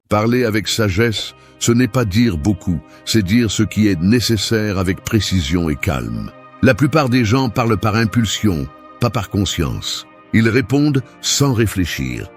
[SPEAKER 1] Parler avec sagesse, ce n'est pas dire beaucoup, c'est dire ce qui est nécessaire avec précision et calme. La plupart des gens parlent par impulsion, pas par conscience. Ils répondent sans réfléchir,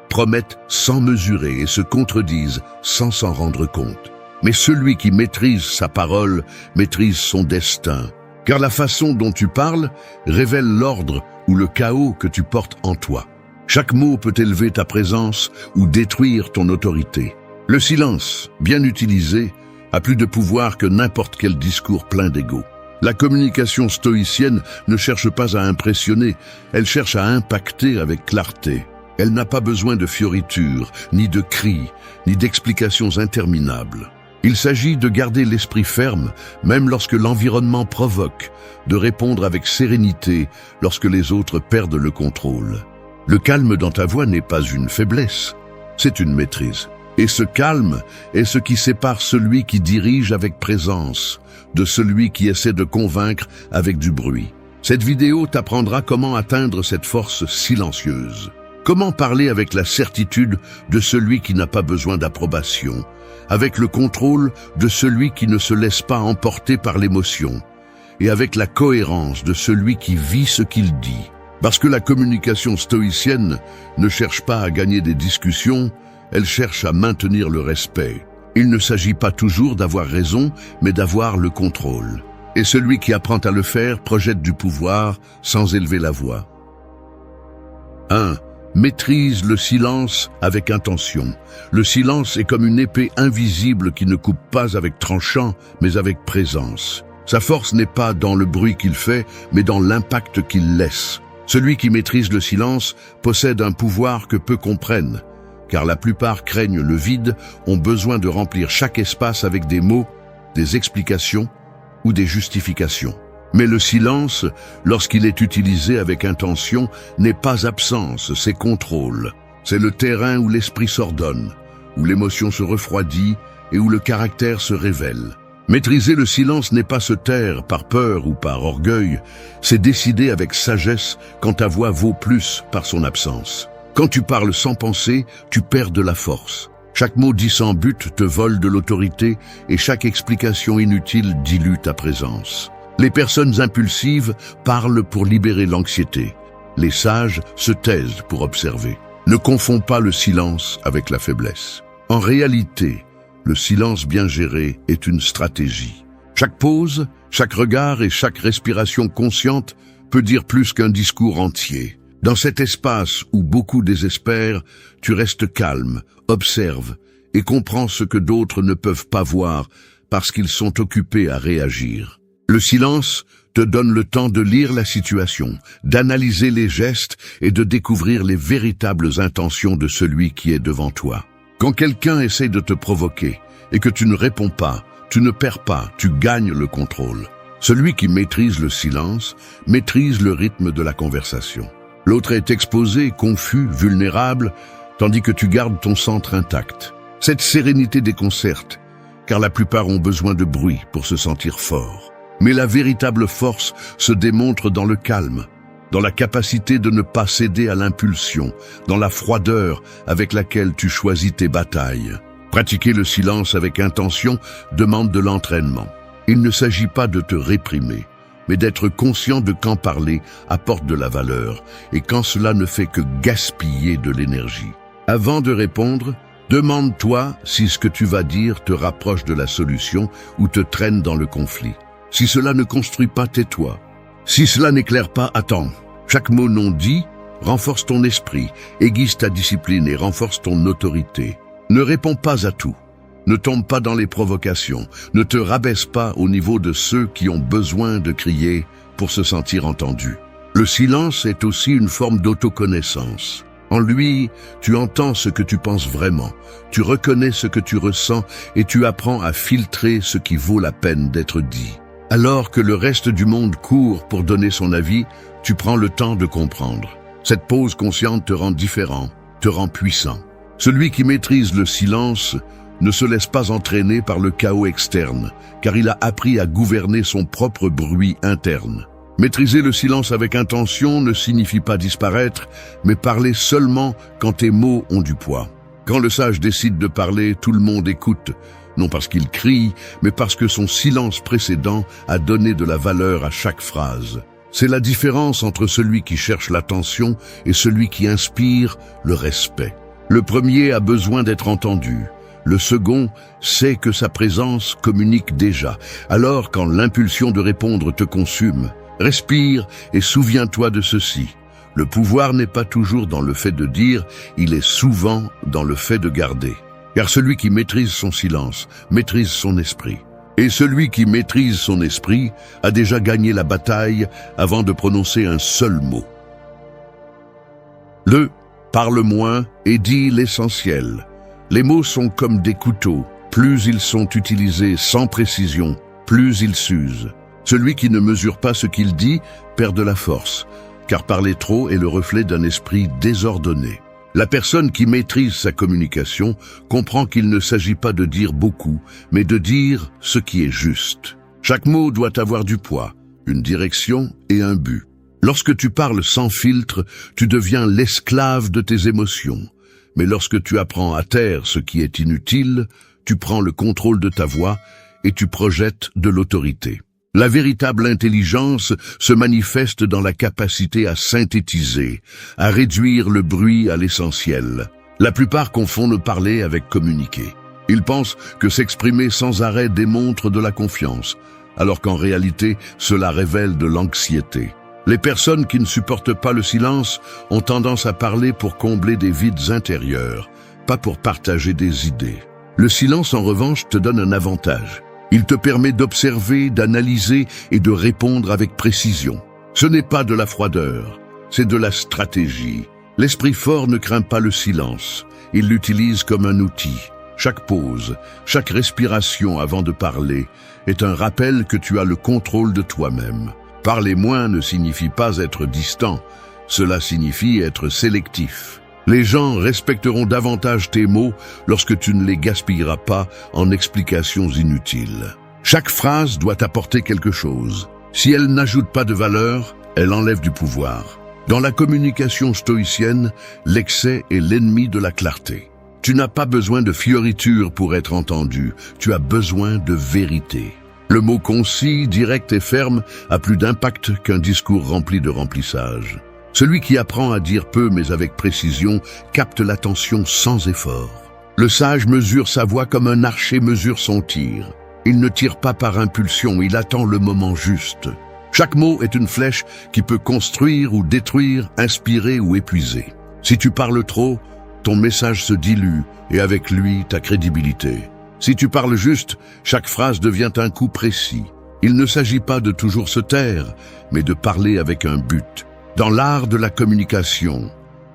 [SPEAKER 1] promettent sans mesurer et se contredisent sans s'en rendre compte. Mais celui qui maîtrise sa parole maîtrise son destin, car la façon dont tu parles révèle l'ordre ou le chaos que tu portes en toi. Chaque mot peut élever ta présence ou détruire ton autorité. Le silence, bien utilisé, a plus de pouvoir que n'importe quel discours plein d'ego. La communication stoïcienne ne cherche pas à impressionner, elle cherche à impacter avec clarté. Elle n'a pas besoin de fioritures, ni de cris, ni d'explications interminables. Il s'agit de garder l'esprit ferme, même lorsque l'environnement provoque, de répondre avec sérénité lorsque les autres perdent le contrôle. Le calme dans ta voix n'est pas une faiblesse, c'est une maîtrise. Et ce calme est ce qui sépare celui qui dirige avec présence de celui qui essaie de convaincre avec du bruit. Cette vidéo t'apprendra comment atteindre cette force silencieuse. Comment parler avec la certitude de celui qui n'a pas besoin d'approbation, avec le contrôle de celui qui ne se laisse pas emporter par l'émotion, et avec la cohérence de celui qui vit ce qu'il dit. Parce que la communication stoïcienne ne cherche pas à gagner des discussions, elle cherche à maintenir le respect. Il ne s'agit pas toujours d'avoir raison, mais d'avoir le contrôle. Et celui qui apprend à le faire projette du pouvoir sans élever la voix. 1. Maîtrise le silence avec intention. Le silence est comme une épée invisible qui ne coupe pas avec tranchant, mais avec présence. Sa force n'est pas dans le bruit qu'il fait, mais dans l'impact qu'il laisse. Celui qui maîtrise le silence possède un pouvoir que peu comprennent, car la plupart craignent le vide, ont besoin de remplir chaque espace avec des mots, des explications ou des justifications. Mais le silence, lorsqu'il est utilisé avec intention, n'est pas absence, c'est contrôle. C'est le terrain où l'esprit s'ordonne, où l'émotion se refroidit et où le caractère se révèle. Maîtriser le silence n'est pas se taire par peur ou par orgueil, c'est décider avec sagesse quand ta voix vaut plus par son absence. Quand tu parles sans penser, tu perds de la force. Chaque mot dit sans but te vole de l'autorité et chaque explication inutile dilue ta présence. Les personnes impulsives parlent pour libérer l'anxiété. Les sages se taisent pour observer. Ne confonds pas le silence avec la faiblesse. En réalité, le silence bien géré est une stratégie. Chaque pause, chaque regard et chaque respiration consciente peut dire plus qu'un discours entier. Dans cet espace où beaucoup désespèrent, tu restes calme, observe et comprends ce que d'autres ne peuvent pas voir parce qu'ils sont occupés à réagir. Le silence te donne le temps de lire la situation, d'analyser les gestes et de découvrir les véritables intentions de celui qui est devant toi. Quand quelqu'un essaie de te provoquer et que tu ne réponds pas, tu ne perds pas, tu gagnes le contrôle. Celui qui maîtrise le silence maîtrise le rythme de la conversation. L'autre est exposé, confus, vulnérable, tandis que tu gardes ton centre intact. Cette sérénité déconcerte, car la plupart ont besoin de bruit pour se sentir forts. Mais la véritable force se démontre dans le calme, dans la capacité de ne pas céder à l'impulsion, dans la froideur avec laquelle tu choisis tes batailles. Pratiquer le silence avec intention demande de l'entraînement. Il ne s'agit pas de te réprimer, mais d'être conscient de quand parler apporte de la valeur et quand cela ne fait que gaspiller de l'énergie. Avant de répondre, demande-toi si ce que tu vas dire te rapproche de la solution ou te traîne dans le conflit. Si cela ne construit pas, tais-toi. Si cela n'éclaire pas, attends. Chaque mot non dit renforce ton esprit, aiguise ta discipline et renforce ton autorité. Ne réponds pas à tout. Ne tombe pas dans les provocations. Ne te rabaisse pas au niveau de ceux qui ont besoin de crier pour se sentir entendus. Le silence est aussi une forme d'autoconnaissance. En lui, tu entends ce que tu penses vraiment, tu reconnais ce que tu ressens et tu apprends à filtrer ce qui vaut la peine d'être dit. Alors que le reste du monde court pour donner son avis, tu prends le temps de comprendre. Cette pause consciente te rend différent, te rend puissant. Celui qui maîtrise le silence ne se laisse pas entraîner par le chaos externe, car il a appris à gouverner son propre bruit interne. Maîtriser le silence avec intention ne signifie pas disparaître, mais parler seulement quand tes mots ont du poids. Quand le sage décide de parler, tout le monde écoute, non parce qu'il crie, mais parce que son silence précédent a donné de la valeur à chaque phrase. C'est la différence entre celui qui cherche l'attention et celui qui inspire le respect. Le premier a besoin d'être entendu. Le second sait que sa présence communique déjà. Alors, quand l'impulsion de répondre te consume, respire et souviens-toi de ceci. Le pouvoir n'est pas toujours dans le fait de dire, il est souvent dans le fait de garder. Car celui qui maîtrise son silence, maîtrise son esprit. Et celui qui maîtrise son esprit a déjà gagné la bataille avant de prononcer un seul mot. Parle moins et dis l'essentiel. Les mots sont comme des couteaux. Plus ils sont utilisés sans précision, plus ils s'usent. Celui qui ne mesure pas ce qu'il dit perd de la force, car parler trop est le reflet d'un esprit désordonné. La personne qui maîtrise sa communication comprend qu'il ne s'agit pas de dire beaucoup, mais de dire ce qui est juste. Chaque mot doit avoir du poids, une direction et un but. Lorsque tu parles sans filtre, tu deviens l'esclave de tes émotions. Mais lorsque tu apprends à taire ce qui est inutile, tu prends le contrôle de ta voix et tu projettes de l'autorité. La véritable intelligence se manifeste dans la capacité à synthétiser, à réduire le bruit à l'essentiel. La plupart confondent parler avec communiquer. Ils pensent que s'exprimer sans arrêt démontre de la confiance, alors qu'en réalité, cela révèle de l'anxiété. Les personnes qui ne supportent pas le silence ont tendance à parler pour combler des vides intérieurs, pas pour partager des idées. Le silence, en revanche, te donne un avantage. Il te permet d'observer, d'analyser et de répondre avec précision. Ce n'est pas de la froideur, c'est de la stratégie. L'esprit fort ne craint pas le silence, il l'utilise comme un outil. Chaque pause, chaque respiration avant de parler est un rappel que tu as le contrôle de toi-même. Parler moins ne signifie pas être distant, cela signifie être sélectif. Les gens respecteront davantage tes mots lorsque tu ne les gaspilleras pas en explications inutiles. Chaque phrase doit apporter quelque chose. Si elle n'ajoute pas de valeur, elle enlève du pouvoir. Dans la communication stoïcienne, l'excès est l'ennemi de la clarté. Tu n'as pas besoin de fioritures pour être entendu, tu as besoin de vérité. Le mot concis, direct et ferme a plus d'impact qu'un discours rempli de remplissage. Celui qui apprend à dire peu mais avec précision capte l'attention sans effort. Le sage mesure sa voix comme un archer mesure son tir. Il ne tire pas par impulsion, il attend le moment juste. Chaque mot est une flèche qui peut construire ou détruire, inspirer ou épuiser. Si tu parles trop, ton message se dilue et avec lui ta crédibilité. Si tu parles juste, chaque phrase devient un coup précis. Il ne s'agit pas de toujours se taire, mais de parler avec un but. Dans l'art de la communication,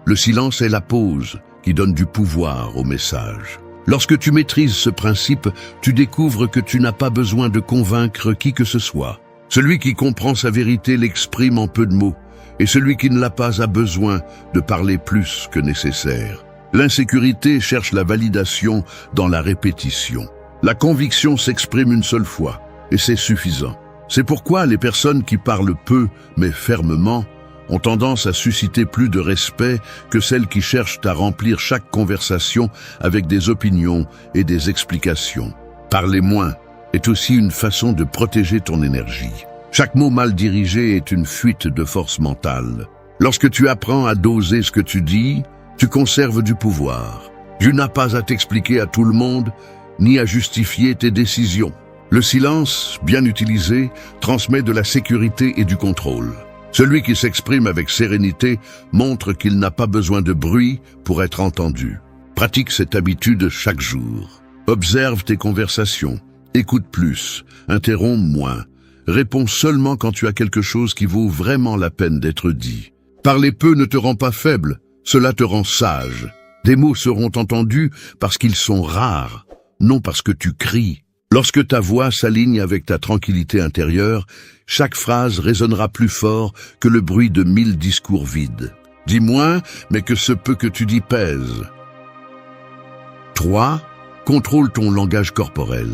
[SPEAKER 1] le silence est la pause qui donne du pouvoir au message. Lorsque tu maîtrises ce principe, tu découvres que tu n'as pas besoin de convaincre qui que ce soit. Celui qui comprend sa vérité l'exprime en peu de mots, et celui qui ne l'a pas a besoin de parler plus que nécessaire. L'insécurité cherche la validation dans la répétition. La conviction s'exprime une seule fois, et c'est suffisant. C'est pourquoi les personnes qui parlent peu, mais fermement, ont tendance à susciter plus de respect que celles qui cherchent à remplir chaque conversation avec des opinions et des explications. Parler moins est aussi une façon de protéger ton énergie. Chaque mot mal dirigé est une fuite de force mentale. Lorsque tu apprends à doser ce que tu dis, tu conserves du pouvoir. Tu n'as pas à t'expliquer à tout le monde, ni à justifier tes décisions. Le silence, bien utilisé, transmet de la sécurité et du contrôle. Celui qui s'exprime avec sérénité montre qu'il n'a pas besoin de bruit pour être entendu. Pratique cette habitude chaque jour. Observe tes conversations, écoute plus, interromps moins. Réponds seulement quand tu as quelque chose qui vaut vraiment la peine d'être dit. Parler peu ne te rend pas faible. Cela te rend sage. Des mots seront entendus parce qu'ils sont rares, non parce que tu cries. Lorsque ta voix s'aligne avec ta tranquillité intérieure, chaque phrase résonnera plus fort que le bruit de 1000 discours vides. Dis moins, mais que ce peu que tu dis pèse. 3. Contrôle ton langage corporel.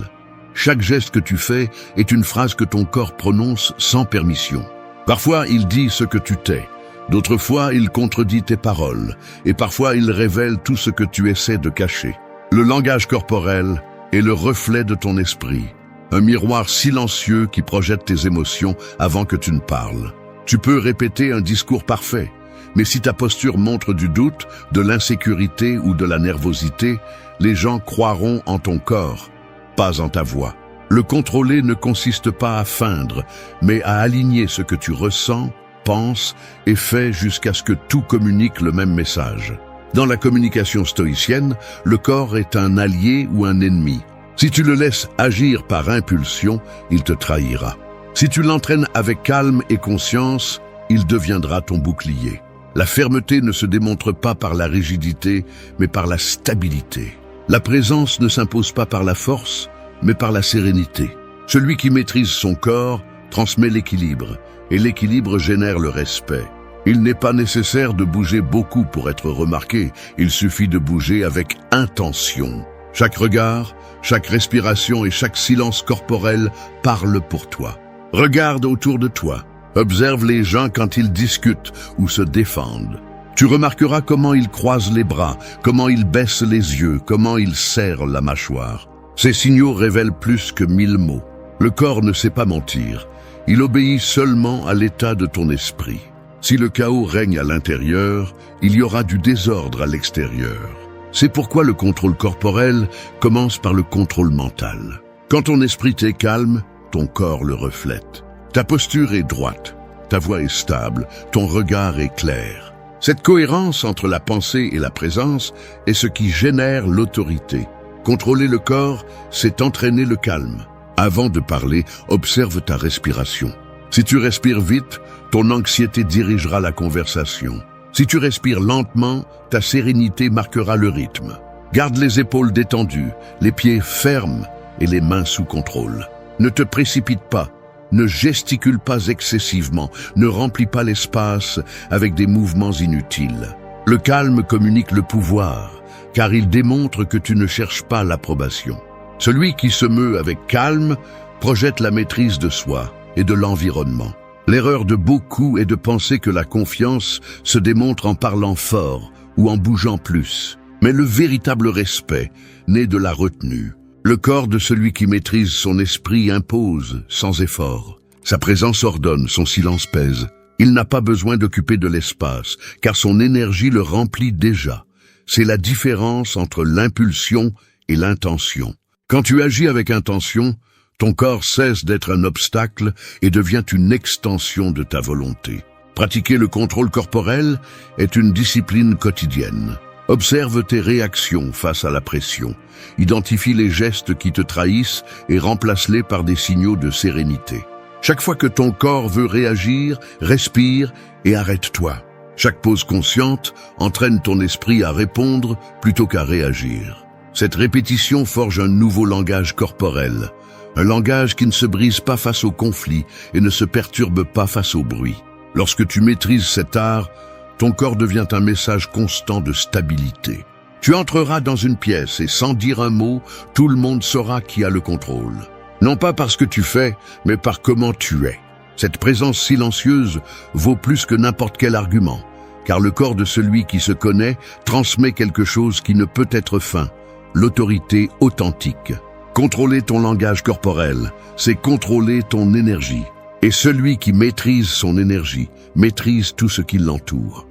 [SPEAKER 1] Chaque geste que tu fais est une phrase que ton corps prononce sans permission. Parfois, il dit ce que tu tais. D'autres fois, il contredit tes paroles. Et parfois, il révèle tout ce que tu essaies de cacher. Le langage corporel est le reflet de ton esprit. Un miroir silencieux qui projette tes émotions avant que tu ne parles. Tu peux répéter un discours parfait, mais si ta posture montre du doute, de l'insécurité ou de la nervosité, les gens croiront en ton corps, pas en ta voix. Le contrôler ne consiste pas à feindre, mais à aligner ce que tu ressens, penses et fais jusqu'à ce que tout communique le même message. Dans la communication stoïcienne, le corps est un allié ou un ennemi. Si tu le laisses agir par impulsion, il te trahira. Si tu l'entraînes avec calme et conscience, il deviendra ton bouclier. La fermeté ne se démontre pas par la rigidité, mais par la stabilité. La présence ne s'impose pas par la force, mais par la sérénité. Celui qui maîtrise son corps transmet l'équilibre, et l'équilibre génère le respect. Il n'est pas nécessaire de bouger beaucoup pour être remarqué, il suffit de bouger avec intention. Chaque regard, chaque respiration et chaque silence corporel parlent pour toi. Regarde autour de toi, observe les gens quand ils discutent ou se défendent. Tu remarqueras comment ils croisent les bras, comment ils baissent les yeux, comment ils serrent la mâchoire. Ces signaux révèlent plus que 1000 mots. Le corps ne sait pas mentir, il obéit seulement à l'état de ton esprit. Si le chaos règne à l'intérieur, il y aura du désordre à l'extérieur. C'est pourquoi le contrôle corporel commence par le contrôle mental. Quand ton esprit est calme, ton corps le reflète. Ta posture est droite, ta voix est stable, ton regard est clair. Cette cohérence entre la pensée et la présence est ce qui génère l'autorité. Contrôler le corps, c'est entraîner le calme. Avant de parler, observe ta respiration. Si tu respires vite, ton anxiété dirigera la conversation. Si tu respires lentement, ta sérénité marquera le rythme. Garde les épaules détendues, les pieds fermes et les mains sous contrôle. Ne te précipite pas, ne gesticule pas excessivement, ne remplis pas l'espace avec des mouvements inutiles. Le calme communique le pouvoir, car il démontre que tu ne cherches pas l'approbation. Celui qui se meut avec calme projette la maîtrise de soi et de l'environnement. L'erreur de beaucoup est de penser que la confiance se démontre en parlant fort ou en bougeant plus. Mais le véritable respect naît de la retenue. Le corps de celui qui maîtrise son esprit impose sans effort. Sa présence ordonne, son silence pèse. Il n'a pas besoin d'occuper de l'espace, car son énergie le remplit déjà. C'est la différence entre l'impulsion et l'intention. Quand tu agis avec intention, ton corps cesse d'être un obstacle et devient une extension de ta volonté. Pratiquer le contrôle corporel est une discipline quotidienne. Observe tes réactions face à la pression. Identifie les gestes qui te trahissent et remplace-les par des signaux de sérénité. Chaque fois que ton corps veut réagir, respire et arrête-toi. Chaque pause consciente entraîne ton esprit à répondre plutôt qu'à réagir. Cette répétition forge un nouveau langage corporel. Un langage qui ne se brise pas face au conflit et ne se perturbe pas face au bruit. Lorsque tu maîtrises cet art, ton corps devient un message constant de stabilité. Tu entreras dans une pièce et sans dire un mot, tout le monde saura qui a le contrôle. Non pas par ce que tu fais, mais par comment tu es. Cette présence silencieuse vaut plus que n'importe quel argument, car le corps de celui qui se connaît transmet quelque chose qui ne peut être feint, l'autorité authentique. Contrôler ton langage corporel, c'est contrôler ton énergie. Et celui qui maîtrise son énergie, maîtrise tout ce qui l'entoure.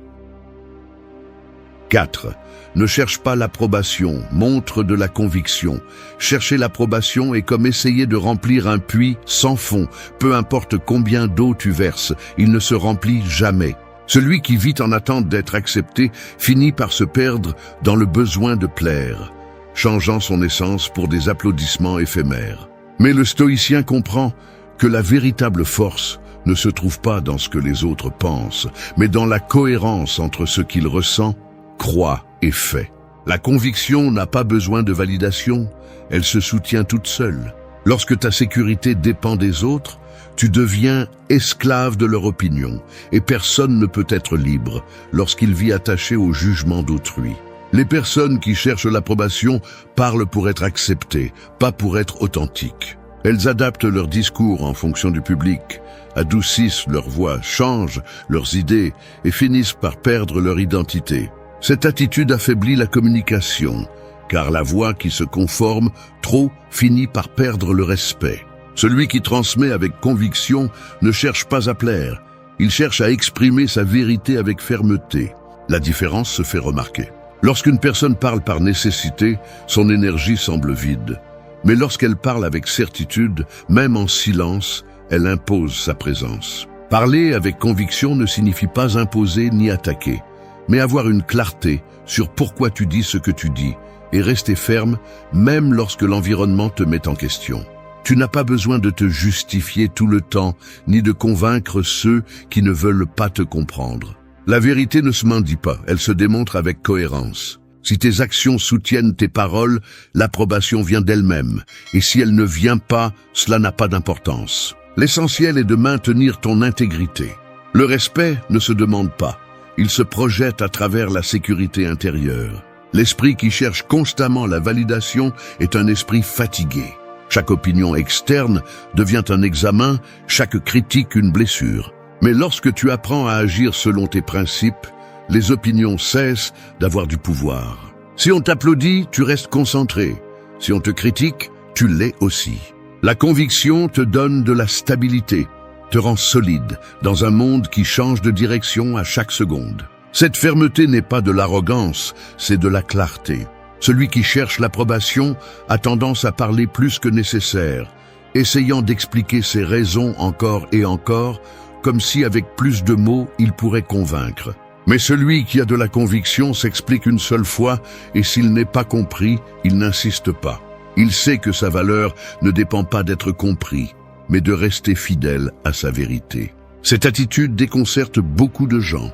[SPEAKER 1] 4. Ne cherche pas l'approbation, montre de la conviction. Chercher l'approbation est comme essayer de remplir un puits sans fond. Peu importe combien d'eau tu verses, il ne se remplit jamais. Celui qui vit en attente d'être accepté finit par se perdre dans le besoin de plaire, changeant son essence pour des applaudissements éphémères. Mais le stoïcien comprend que la véritable force ne se trouve pas dans ce que les autres pensent, mais dans la cohérence entre ce qu'il ressent, croit et fait. La conviction n'a pas besoin de validation, elle se soutient toute seule. Lorsque ta sécurité dépend des autres, tu deviens esclave de leur opinion, et personne ne peut être libre lorsqu'il vit attaché au jugement d'autrui. Les personnes qui cherchent l'approbation parlent pour être acceptées, pas pour être authentiques. Elles adaptent leur discours en fonction du public, adoucissent leur voix, changent leurs idées et finissent par perdre leur identité. Cette attitude affaiblit la communication, car la voix qui se conforme trop finit par perdre le respect. Celui qui transmet avec conviction ne cherche pas à plaire, il cherche à exprimer sa vérité avec fermeté. La différence se fait remarquer. Lorsqu'une personne parle par nécessité, son énergie semble vide. Mais lorsqu'elle parle avec certitude, même en silence, elle impose sa présence. Parler avec conviction ne signifie pas imposer ni attaquer, mais avoir une clarté sur pourquoi tu dis ce que tu dis et rester ferme même lorsque l'environnement te met en question. Tu n'as pas besoin de te justifier tout le temps, ni de convaincre ceux qui ne veulent pas te comprendre. La vérité ne se mendie pas, elle se démontre avec cohérence. Si tes actions soutiennent tes paroles, l'approbation vient d'elle-même. Et si elle ne vient pas, cela n'a pas d'importance. L'essentiel est de maintenir ton intégrité. Le respect ne se demande pas. Il se projette à travers la sécurité intérieure. L'esprit qui cherche constamment la validation est un esprit fatigué. Chaque opinion externe devient un examen, chaque critique une blessure. Mais lorsque tu apprends à agir selon tes principes, les opinions cessent d'avoir du pouvoir. Si on t'applaudit, tu restes concentré. Si on te critique, tu l'es aussi. La conviction te donne de la stabilité, te rend solide dans un monde qui change de direction à chaque seconde. Cette fermeté n'est pas de l'arrogance, c'est de la clarté. Celui qui cherche l'approbation a tendance à parler plus que nécessaire, essayant d'expliquer ses raisons encore et encore, comme si avec plus de mots il pourrait convaincre. Mais celui qui a de la conviction s'explique une seule fois, et s'il n'est pas compris, il n'insiste pas. Il sait que sa valeur ne dépend pas d'être compris, mais de rester fidèle à sa vérité. Cette attitude déconcerte beaucoup de gens,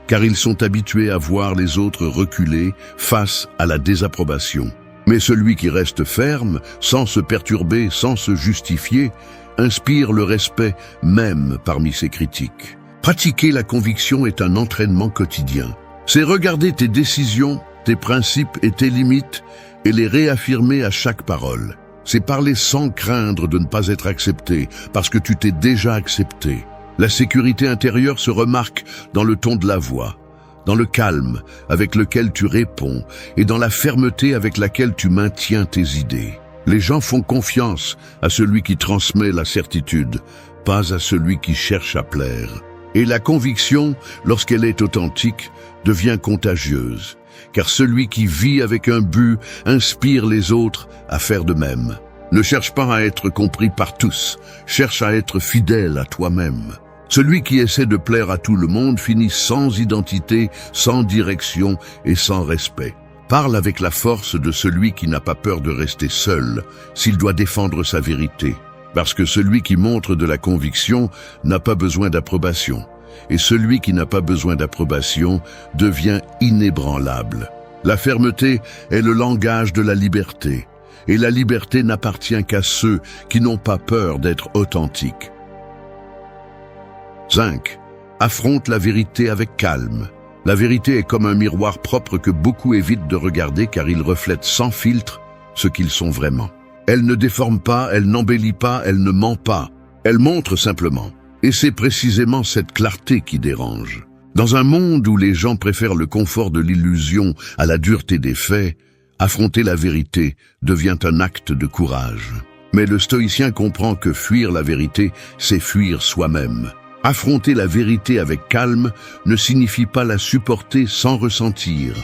[SPEAKER 1] car ils sont habitués à voir les autres reculer face à la désapprobation. Mais celui qui reste ferme, sans se perturber, sans se justifier, inspire le respect même parmi ses critiques. Pratiquer la conviction est un entraînement quotidien. C'est regarder tes décisions, tes principes et tes limites et les réaffirmer à chaque parole. C'est parler sans craindre de ne pas être accepté, parce que tu t'es déjà accepté. La sécurité intérieure se remarque dans le ton de la voix, dans le calme avec lequel tu réponds et dans la fermeté avec laquelle tu maintiens tes idées. Les gens font confiance à celui qui transmet la certitude, pas à celui qui cherche à plaire. Et la conviction, lorsqu'elle est authentique, devient contagieuse, car celui qui vit avec un but inspire les autres à faire de même. Ne cherche pas à être compris par tous, cherche à être fidèle à toi-même. Celui qui essaie de plaire à tout le monde finit sans identité, sans direction et sans respect. Parle avec la force de celui qui n'a pas peur de rester seul s'il doit défendre sa vérité. Parce que celui qui montre de la conviction n'a pas besoin d'approbation. Et celui qui n'a pas besoin d'approbation devient inébranlable. La fermeté est le langage de la liberté. Et la liberté n'appartient qu'à ceux qui n'ont pas peur d'être authentiques. 5. Affronte la vérité avec calme. La vérité est comme un miroir propre que beaucoup évitent de regarder car il reflète sans filtre ce qu'ils sont vraiment. Elle ne déforme pas, elle n'embellit pas, elle ne ment pas. Elle montre simplement. Et c'est précisément cette clarté qui dérange. Dans un monde où les gens préfèrent le confort de l'illusion à la dureté des faits, affronter la vérité devient un acte de courage. Mais le stoïcien comprend que fuir la vérité, c'est fuir soi-même. Affronter la vérité avec calme ne signifie pas la supporter sans ressentir,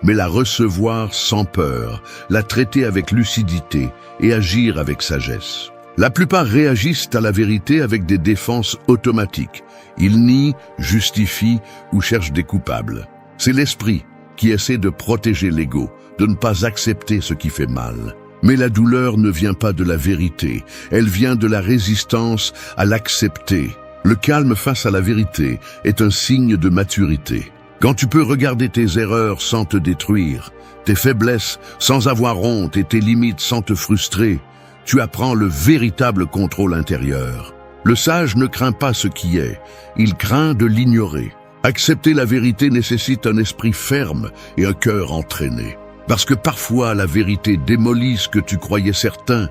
[SPEAKER 1] mais la recevoir sans peur, la traiter avec lucidité et agir avec sagesse. La plupart réagissent à la vérité avec des défenses automatiques. Ils nient, justifient ou cherchent des coupables. C'est l'esprit qui essaie de protéger l'ego, de ne pas accepter ce qui fait mal. Mais la douleur ne vient pas de la vérité, elle vient de la résistance à l'accepter. Le calme face à la vérité est un signe de maturité. Quand tu peux regarder tes erreurs sans te détruire, tes faiblesses sans avoir honte et tes limites sans te frustrer, tu apprends le véritable contrôle intérieur. Le sage ne craint pas ce qui est, il craint de l'ignorer. Accepter la vérité nécessite un esprit ferme et un cœur entraîné. Parce que parfois la vérité démolit ce que tu croyais certain.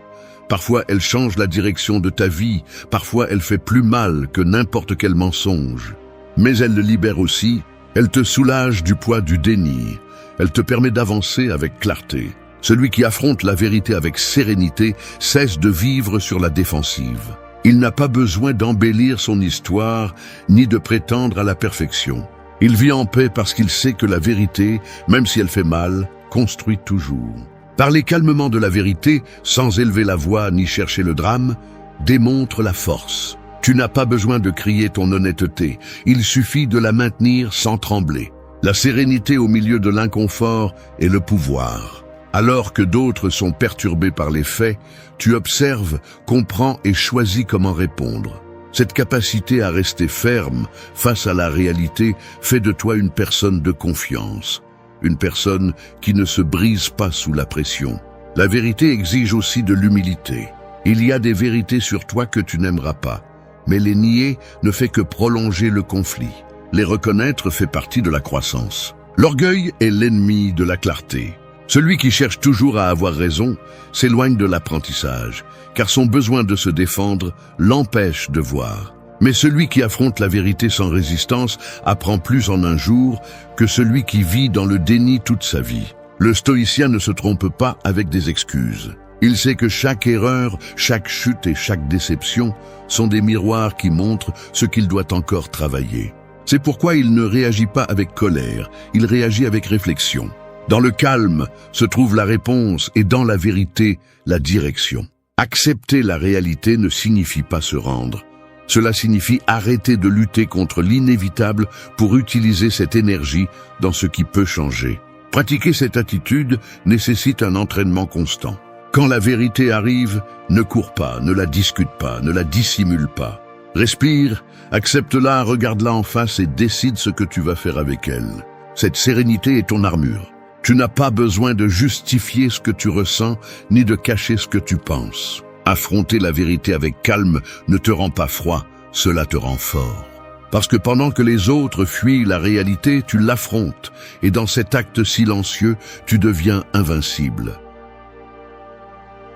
[SPEAKER 1] Parfois elle change la direction de ta vie, parfois elle fait plus mal que n'importe quel mensonge. Mais elle le libère aussi, elle te soulage du poids du déni, elle te permet d'avancer avec clarté. Celui qui affronte la vérité avec sérénité cesse de vivre sur la défensive. Il n'a pas besoin d'embellir son histoire, ni de prétendre à la perfection. Il vit en paix parce qu'il sait que la vérité, même si elle fait mal, construit toujours. Parler calmement de la vérité, sans élever la voix ni chercher le drame, démontre la force. Tu n'as pas besoin de crier ton honnêteté, il suffit de la maintenir sans trembler. La sérénité au milieu de l'inconfort est le pouvoir. Alors que d'autres sont perturbés par les faits, tu observes, comprends et choisis comment répondre. Cette capacité à rester ferme face à la réalité fait de toi une personne de confiance, une personne qui ne se brise pas sous la pression. La vérité exige aussi de l'humilité. Il y a des vérités sur toi que tu n'aimeras pas, mais les nier ne fait que prolonger le conflit. Les reconnaître fait partie de la croissance. L'orgueil est l'ennemi de la clarté. Celui qui cherche toujours à avoir raison s'éloigne de l'apprentissage, car son besoin de se défendre l'empêche de voir. Mais celui qui affronte la vérité sans résistance apprend plus en un jour que celui qui vit dans le déni toute sa vie. Le stoïcien ne se trompe pas avec des excuses. Il sait que chaque erreur, chaque chute et chaque déception sont des miroirs qui montrent ce qu'il doit encore travailler. C'est pourquoi il ne réagit pas avec colère, il réagit avec réflexion. Dans le calme se trouve la réponse et dans la vérité, la direction. Accepter la réalité ne signifie pas se rendre. Cela signifie arrêter de lutter contre l'inévitable pour utiliser cette énergie dans ce qui peut changer. Pratiquer cette attitude nécessite un entraînement constant. Quand la vérité arrive, ne cours pas, ne la discute pas, ne la dissimule pas. Respire, accepte-la, regarde-la en face et décide ce que tu vas faire avec elle. Cette sérénité est ton armure. Tu n'as pas besoin de justifier ce que tu ressens, ni de cacher ce que tu penses. Affronter la vérité avec calme ne te rend pas froid, cela te rend fort. Parce que pendant que les autres fuient la réalité, tu l'affrontes, et dans cet acte silencieux, tu deviens invincible.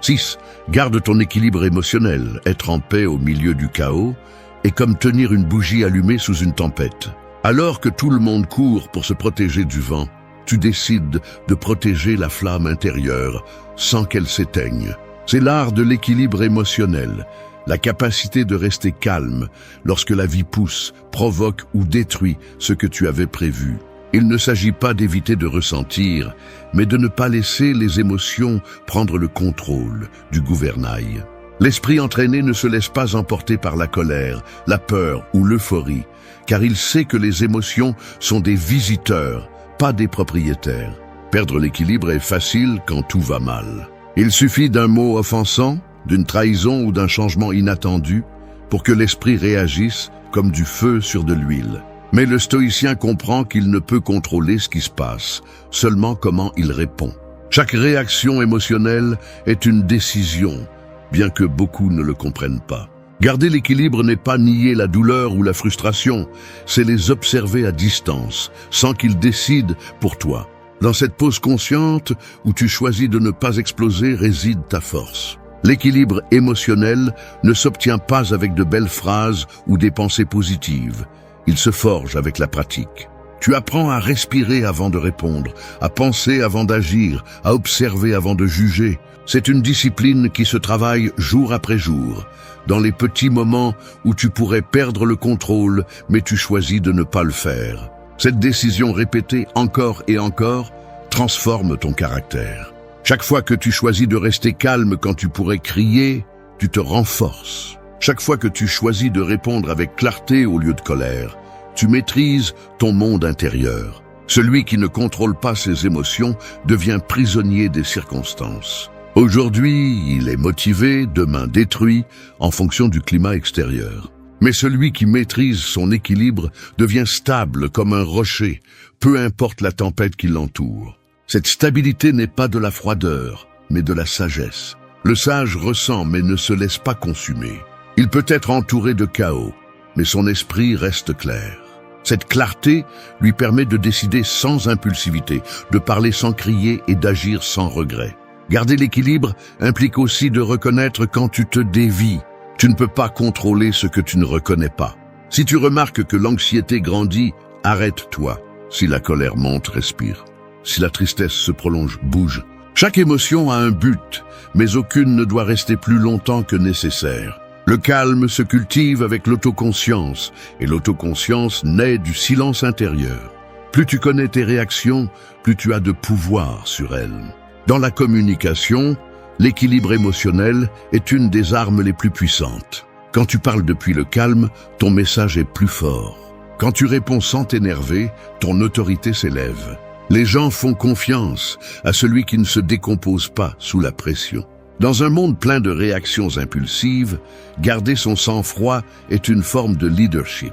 [SPEAKER 1] 6. Garde ton équilibre émotionnel. Être en paix au milieu du chaos est comme tenir une bougie allumée sous une tempête. Alors que tout le monde court pour se protéger du vent, tu décides de protéger la flamme intérieure sans qu'elle s'éteigne. C'est l'art de l'équilibre émotionnel, la capacité de rester calme lorsque la vie pousse, provoque ou détruit ce que tu avais prévu. Il ne s'agit pas d'éviter de ressentir, mais de ne pas laisser les émotions prendre le contrôle du gouvernail. L'esprit entraîné ne se laisse pas emporter par la colère, la peur ou l'euphorie, car il sait que les émotions sont des visiteurs, pas des propriétaires. Perdre l'équilibre est facile quand tout va mal. Il suffit d'un mot offensant, d'une trahison ou d'un changement inattendu pour que l'esprit réagisse comme du feu sur de l'huile. Mais le stoïcien comprend qu'il ne peut contrôler ce qui se passe, seulement comment il répond. Chaque réaction émotionnelle est une décision, bien que beaucoup ne le comprennent pas. Garder l'équilibre n'est pas nier la douleur ou la frustration, c'est les observer à distance, sans qu'ils décident pour toi. Dans cette pause consciente où tu choisis de ne pas exploser réside ta force. L'équilibre émotionnel ne s'obtient pas avec de belles phrases ou des pensées positives. Il se forge avec la pratique. Tu apprends à respirer avant de répondre, à penser avant d'agir, à observer avant de juger. C'est une discipline qui se travaille jour après jour, dans les petits moments où tu pourrais perdre le contrôle, mais tu choisis de ne pas le faire. Cette décision répétée encore et encore transforme ton caractère. Chaque fois que tu choisis de rester calme quand tu pourrais crier, tu te renforces. Chaque fois que tu choisis de répondre avec clarté au lieu de colère, tu maîtrises ton monde intérieur. Celui qui ne contrôle pas ses émotions devient prisonnier des circonstances. Aujourd'hui, il est motivé, demain détruit, en fonction du climat extérieur. Mais celui qui maîtrise son équilibre devient stable comme un rocher, peu importe la tempête qui l'entoure. Cette stabilité n'est pas de la froideur, mais de la sagesse. Le sage ressent mais ne se laisse pas consumer. Il peut être entouré de chaos, mais son esprit reste clair. Cette clarté lui permet de décider sans impulsivité, de parler sans crier et d'agir sans regret. Garder l'équilibre implique aussi de reconnaître quand tu te dévies. Tu ne peux pas contrôler ce que tu ne reconnais pas. Si tu remarques que l'anxiété grandit, arrête-toi. Si la colère monte, respire. Si la tristesse se prolonge, bouge. Chaque émotion a un but, mais aucune ne doit rester plus longtemps que nécessaire. Le calme se cultive avec l'autoconscience, et l'autoconscience naît du silence intérieur. Plus tu connais tes réactions, plus tu as de pouvoir sur elles. Dans la communication, l'équilibre émotionnel est une des armes les plus puissantes. Quand tu parles depuis le calme, ton message est plus fort. Quand tu réponds sans t'énerver, ton autorité s'élève. Les gens font confiance à celui qui ne se décompose pas sous la pression. Dans un monde plein de réactions impulsives, garder son sang-froid est une forme de leadership.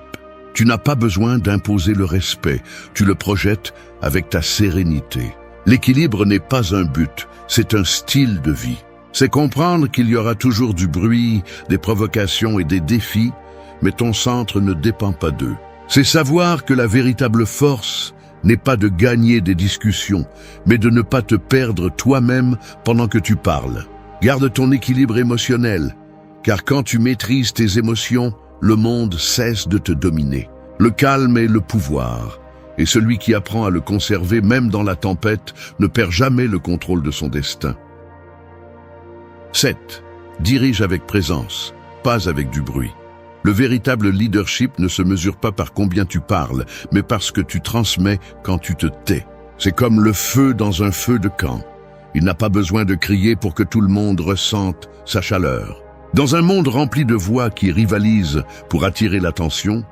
[SPEAKER 1] Tu n'as pas besoin d'imposer le respect, tu le projettes avec ta sérénité. L'équilibre n'est pas un but, c'est un style de vie. C'est comprendre qu'il y aura toujours du bruit, des provocations et des défis, mais ton centre ne dépend pas d'eux. C'est savoir que la véritable force n'est pas de gagner des discussions, mais de ne pas te perdre toi-même pendant que tu parles. Garde ton équilibre émotionnel, car quand tu maîtrises tes émotions, le monde cesse de te dominer. Le calme est le pouvoir, et celui qui apprend à le conserver même dans la tempête ne perd jamais le contrôle de son destin. 7. Dirige avec présence, pas avec du bruit. Le véritable leadership ne se mesure pas par combien tu parles, mais par ce que tu transmets quand tu te tais. C'est comme le feu dans un feu de camp. Il n'a pas besoin de crier pour que tout le monde ressente sa chaleur. Dans un monde rempli de voix qui rivalisent pour attirer l'attention,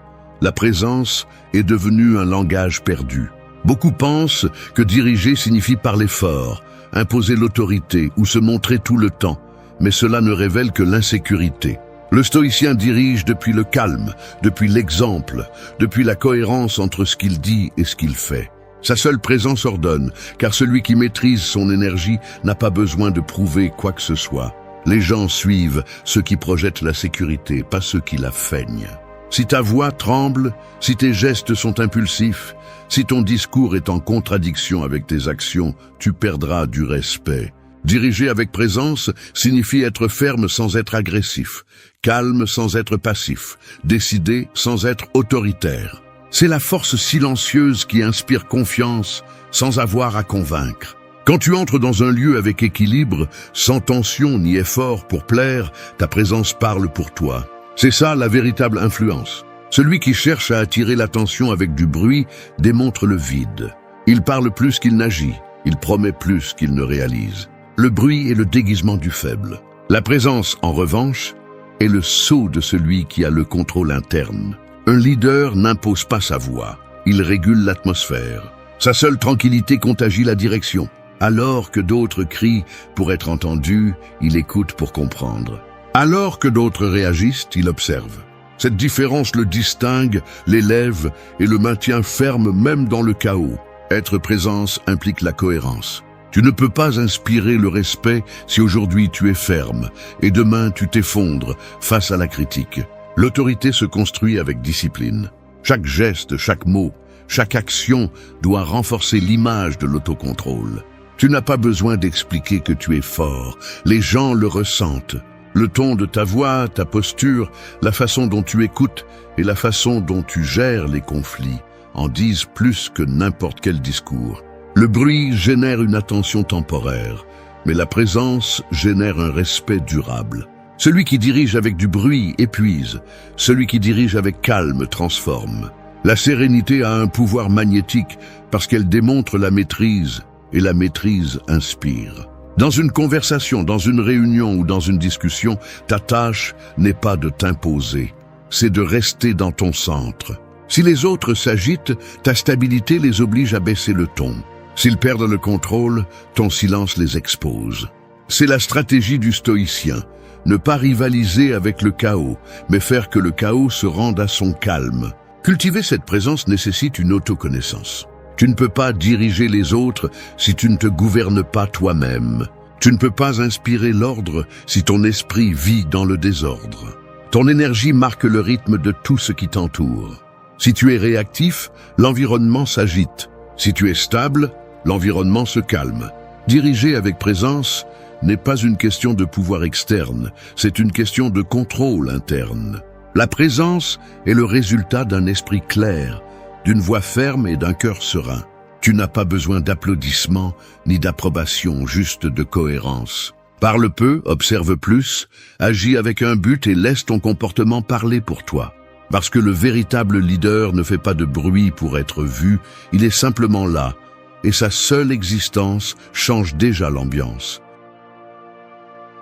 [SPEAKER 1] la présence est devenue un langage perdu. Beaucoup pensent que diriger signifie parler fort, imposer l'autorité ou se montrer tout le temps, mais cela ne révèle que l'insécurité. Le stoïcien dirige depuis le calme, depuis l'exemple, depuis la cohérence entre ce qu'il dit et ce qu'il fait. Sa seule présence ordonne, car celui qui maîtrise son énergie n'a pas besoin de prouver quoi que ce soit. Les gens suivent ceux qui projettent la sécurité, pas ceux qui la feignent. Si ta voix tremble, si tes gestes sont impulsifs, si ton discours est en contradiction avec tes actions, tu perdras du respect. Diriger avec présence signifie être ferme sans être agressif, calme sans être passif, décidé sans être autoritaire. C'est la force silencieuse qui inspire confiance sans avoir à convaincre. Quand tu entres dans un lieu avec équilibre, sans tension ni effort pour plaire, ta présence parle pour toi. C'est ça la véritable influence. Celui qui cherche à attirer l'attention avec du bruit démontre le vide. Il parle plus qu'il n'agit, il promet plus qu'il ne réalise. Le bruit est le déguisement du faible. La présence, en revanche, est le sceau de celui qui a le contrôle interne. Un leader n'impose pas sa voix, il régule l'atmosphère. Sa seule tranquillité contagie la direction. Alors que d'autres crient pour être entendus, il écoute pour comprendre. Alors que d'autres réagissent, il observe. Cette différence le distingue, l'élève et le maintient ferme même dans le chaos. Être présence implique la cohérence. Tu ne peux pas inspirer le respect si aujourd'hui tu es ferme et demain tu t'effondres face à la critique. L'autorité se construit avec discipline. Chaque geste, chaque mot, chaque action doit renforcer l'image de l'autocontrôle. Tu n'as pas besoin d'expliquer que tu es fort. Les gens le ressentent. Le ton de ta voix, ta posture, la façon dont tu écoutes et la façon dont tu gères les conflits en disent plus que n'importe quel discours. Le bruit génère une attention temporaire, mais la présence génère un respect durable. Celui qui dirige avec du bruit épuise, celui qui dirige avec calme transforme. La sérénité a un pouvoir magnétique parce qu'elle démontre la maîtrise, et la maîtrise inspire. Dans une conversation, dans une réunion ou dans une discussion, ta tâche n'est pas de t'imposer, c'est de rester dans ton centre. Si les autres s'agitent, ta stabilité les oblige à baisser le ton. S'ils perdent le contrôle, ton silence les expose. C'est la stratégie du stoïcien. Ne pas rivaliser avec le chaos, mais faire que le chaos se rende à son calme. Cultiver cette présence nécessite une autoconnaissance. Tu ne peux pas diriger les autres si tu ne te gouvernes pas toi-même. Tu ne peux pas inspirer l'ordre si ton esprit vit dans le désordre. Ton énergie marque le rythme de tout ce qui t'entoure. Si tu es réactif, l'environnement s'agite. Si tu es stable, l'environnement se calme. Diriger avec présence n'est pas une question de pouvoir externe, c'est une question de contrôle interne. La présence est le résultat d'un esprit clair, d'une voix ferme et d'un cœur serein. Tu n'as pas besoin d'applaudissements ni d'approbation, juste de cohérence. Parle peu, observe plus, agis avec un but et laisse ton comportement parler pour toi. Parce que le véritable leader ne fait pas de bruit pour être vu, il est simplement là, et sa seule existence change déjà l'ambiance.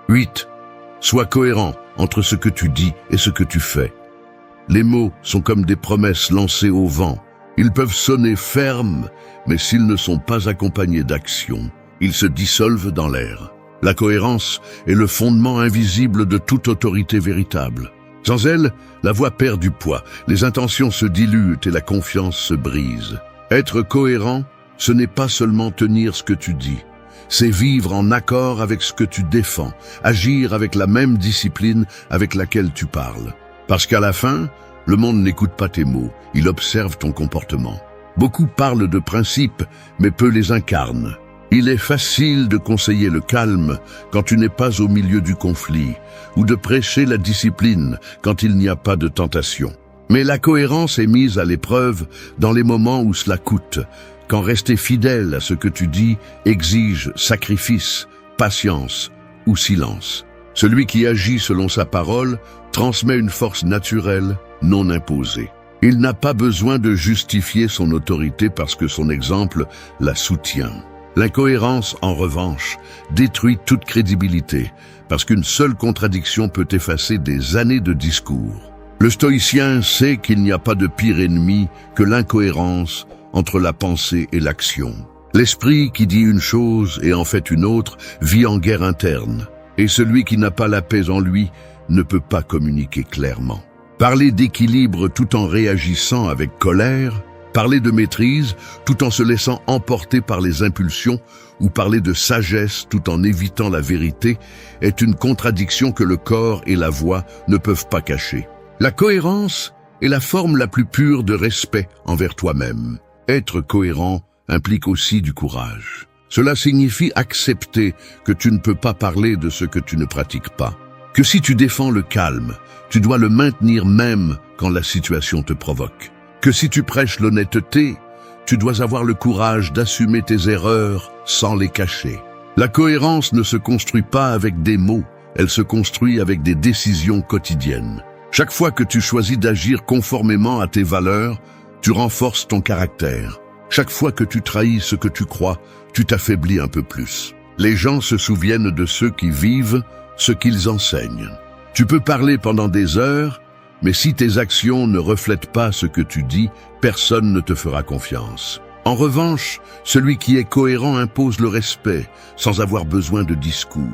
[SPEAKER 1] 8. Sois cohérent entre ce que tu dis et ce que tu fais. Les mots sont comme des promesses lancées au vent. Ils peuvent sonner fermes, mais s'ils ne sont pas accompagnés d'action, ils se dissolvent dans l'air. La cohérence est le fondement invisible de toute autorité véritable. Sans elle, la voix perd du poids, les intentions se diluent et la confiance se brise. Être cohérent, ce n'est pas seulement tenir ce que tu dis, c'est vivre en accord avec ce que tu défends, agir avec la même discipline avec laquelle tu parles. Parce qu'à la fin, le monde n'écoute pas tes mots, il observe ton comportement. Beaucoup parlent de principes, mais peu les incarnent. Il est facile de conseiller le calme quand tu n'es pas au milieu du conflit, ou de prêcher la discipline quand il n'y a pas de tentation. Mais la cohérence est mise à l'épreuve dans les moments où cela coûte, quand rester fidèle à ce que tu dis exige sacrifice, patience ou silence. Celui qui agit selon sa parole transmet une force naturelle, non imposée. Il n'a pas besoin de justifier son autorité parce que son exemple la soutient. L'incohérence, en revanche, détruit toute crédibilité, parce qu'une seule contradiction peut effacer des années de discours. Le stoïcien sait qu'il n'y a pas de pire ennemi que l'incohérence entre la pensée et l'action. L'esprit qui dit une chose et en fait une autre vit en guerre interne, et celui qui n'a pas la paix en lui ne peut pas communiquer clairement. Parler d'équilibre tout en réagissant avec colère, parler de maîtrise tout en se laissant emporter par les impulsions ou parler de sagesse tout en évitant la vérité est une contradiction que le corps et la voix ne peuvent pas cacher. La cohérence est la forme la plus pure de respect envers toi-même. Être cohérent implique aussi du courage. Cela signifie accepter que tu ne peux pas parler de ce que tu ne pratiques pas. Que si tu défends le calme, tu dois le maintenir même quand la situation te provoque. Que si tu prêches l'honnêteté, tu dois avoir le courage d'assumer tes erreurs sans les cacher. La cohérence ne se construit pas avec des mots, elle se construit avec des décisions quotidiennes. Chaque fois que tu choisis d'agir conformément à tes valeurs, tu renforces ton caractère. Chaque fois que tu trahis ce que tu crois, tu t'affaiblis un peu plus. Les gens se souviennent de ceux qui vivent ce qu'ils enseignent. Tu peux parler pendant des heures, mais si tes actions ne reflètent pas ce que tu dis, personne ne te fera confiance. En revanche, celui qui est cohérent impose le respect, sans avoir besoin de discours.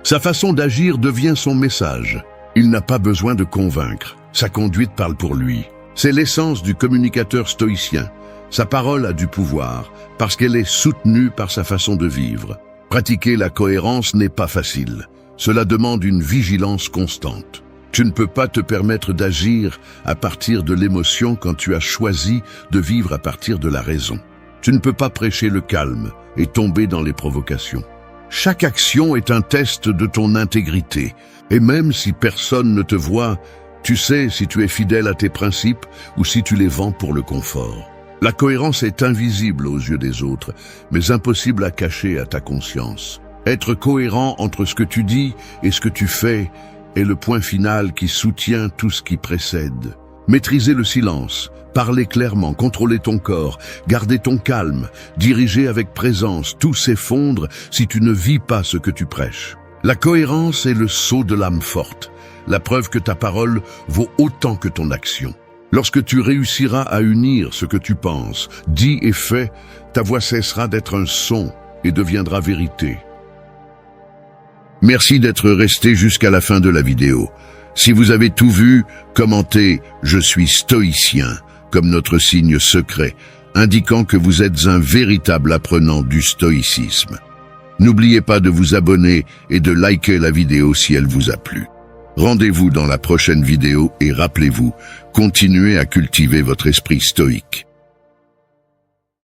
[SPEAKER 1] Sa façon d'agir devient son message. Il n'a pas besoin de convaincre. Sa conduite parle pour lui. C'est l'essence du communicateur stoïcien. Sa parole a du pouvoir, parce qu'elle est soutenue par sa façon de vivre. Pratiquer la cohérence n'est pas facile. Cela demande une vigilance constante. Tu ne peux pas te permettre d'agir à partir de l'émotion quand tu as choisi de vivre à partir de la raison. Tu ne peux pas prêcher le calme et tomber dans les provocations. Chaque action est un test de ton intégrité. Et même si personne ne te voit, tu sais si tu es fidèle à tes principes ou si tu les vends pour le confort. La cohérence est invisible aux yeux des autres, mais impossible à cacher à ta conscience. Être cohérent entre ce que tu dis et ce que tu fais est le point final qui soutient tout ce qui précède. Maîtriser le silence, parler clairement, contrôler ton corps, garder ton calme, diriger avec présence, tout s'effondre si tu ne vis pas ce que tu prêches. La cohérence est le sceau de l'âme forte, la preuve que ta parole vaut autant que ton action. Lorsque tu réussiras à unir ce que tu penses, dis et fais, ta voix cessera d'être un son et deviendra vérité. Merci d'être resté jusqu'à la fin de la vidéo. Si vous avez tout vu, commentez « Je suis stoïcien » comme notre signe secret, indiquant que vous êtes un véritable apprenant du stoïcisme. N'oubliez pas de vous abonner et de liker la vidéo si elle vous a plu. Rendez-vous dans la prochaine vidéo et rappelez-vous, continuez à cultiver votre esprit stoïque.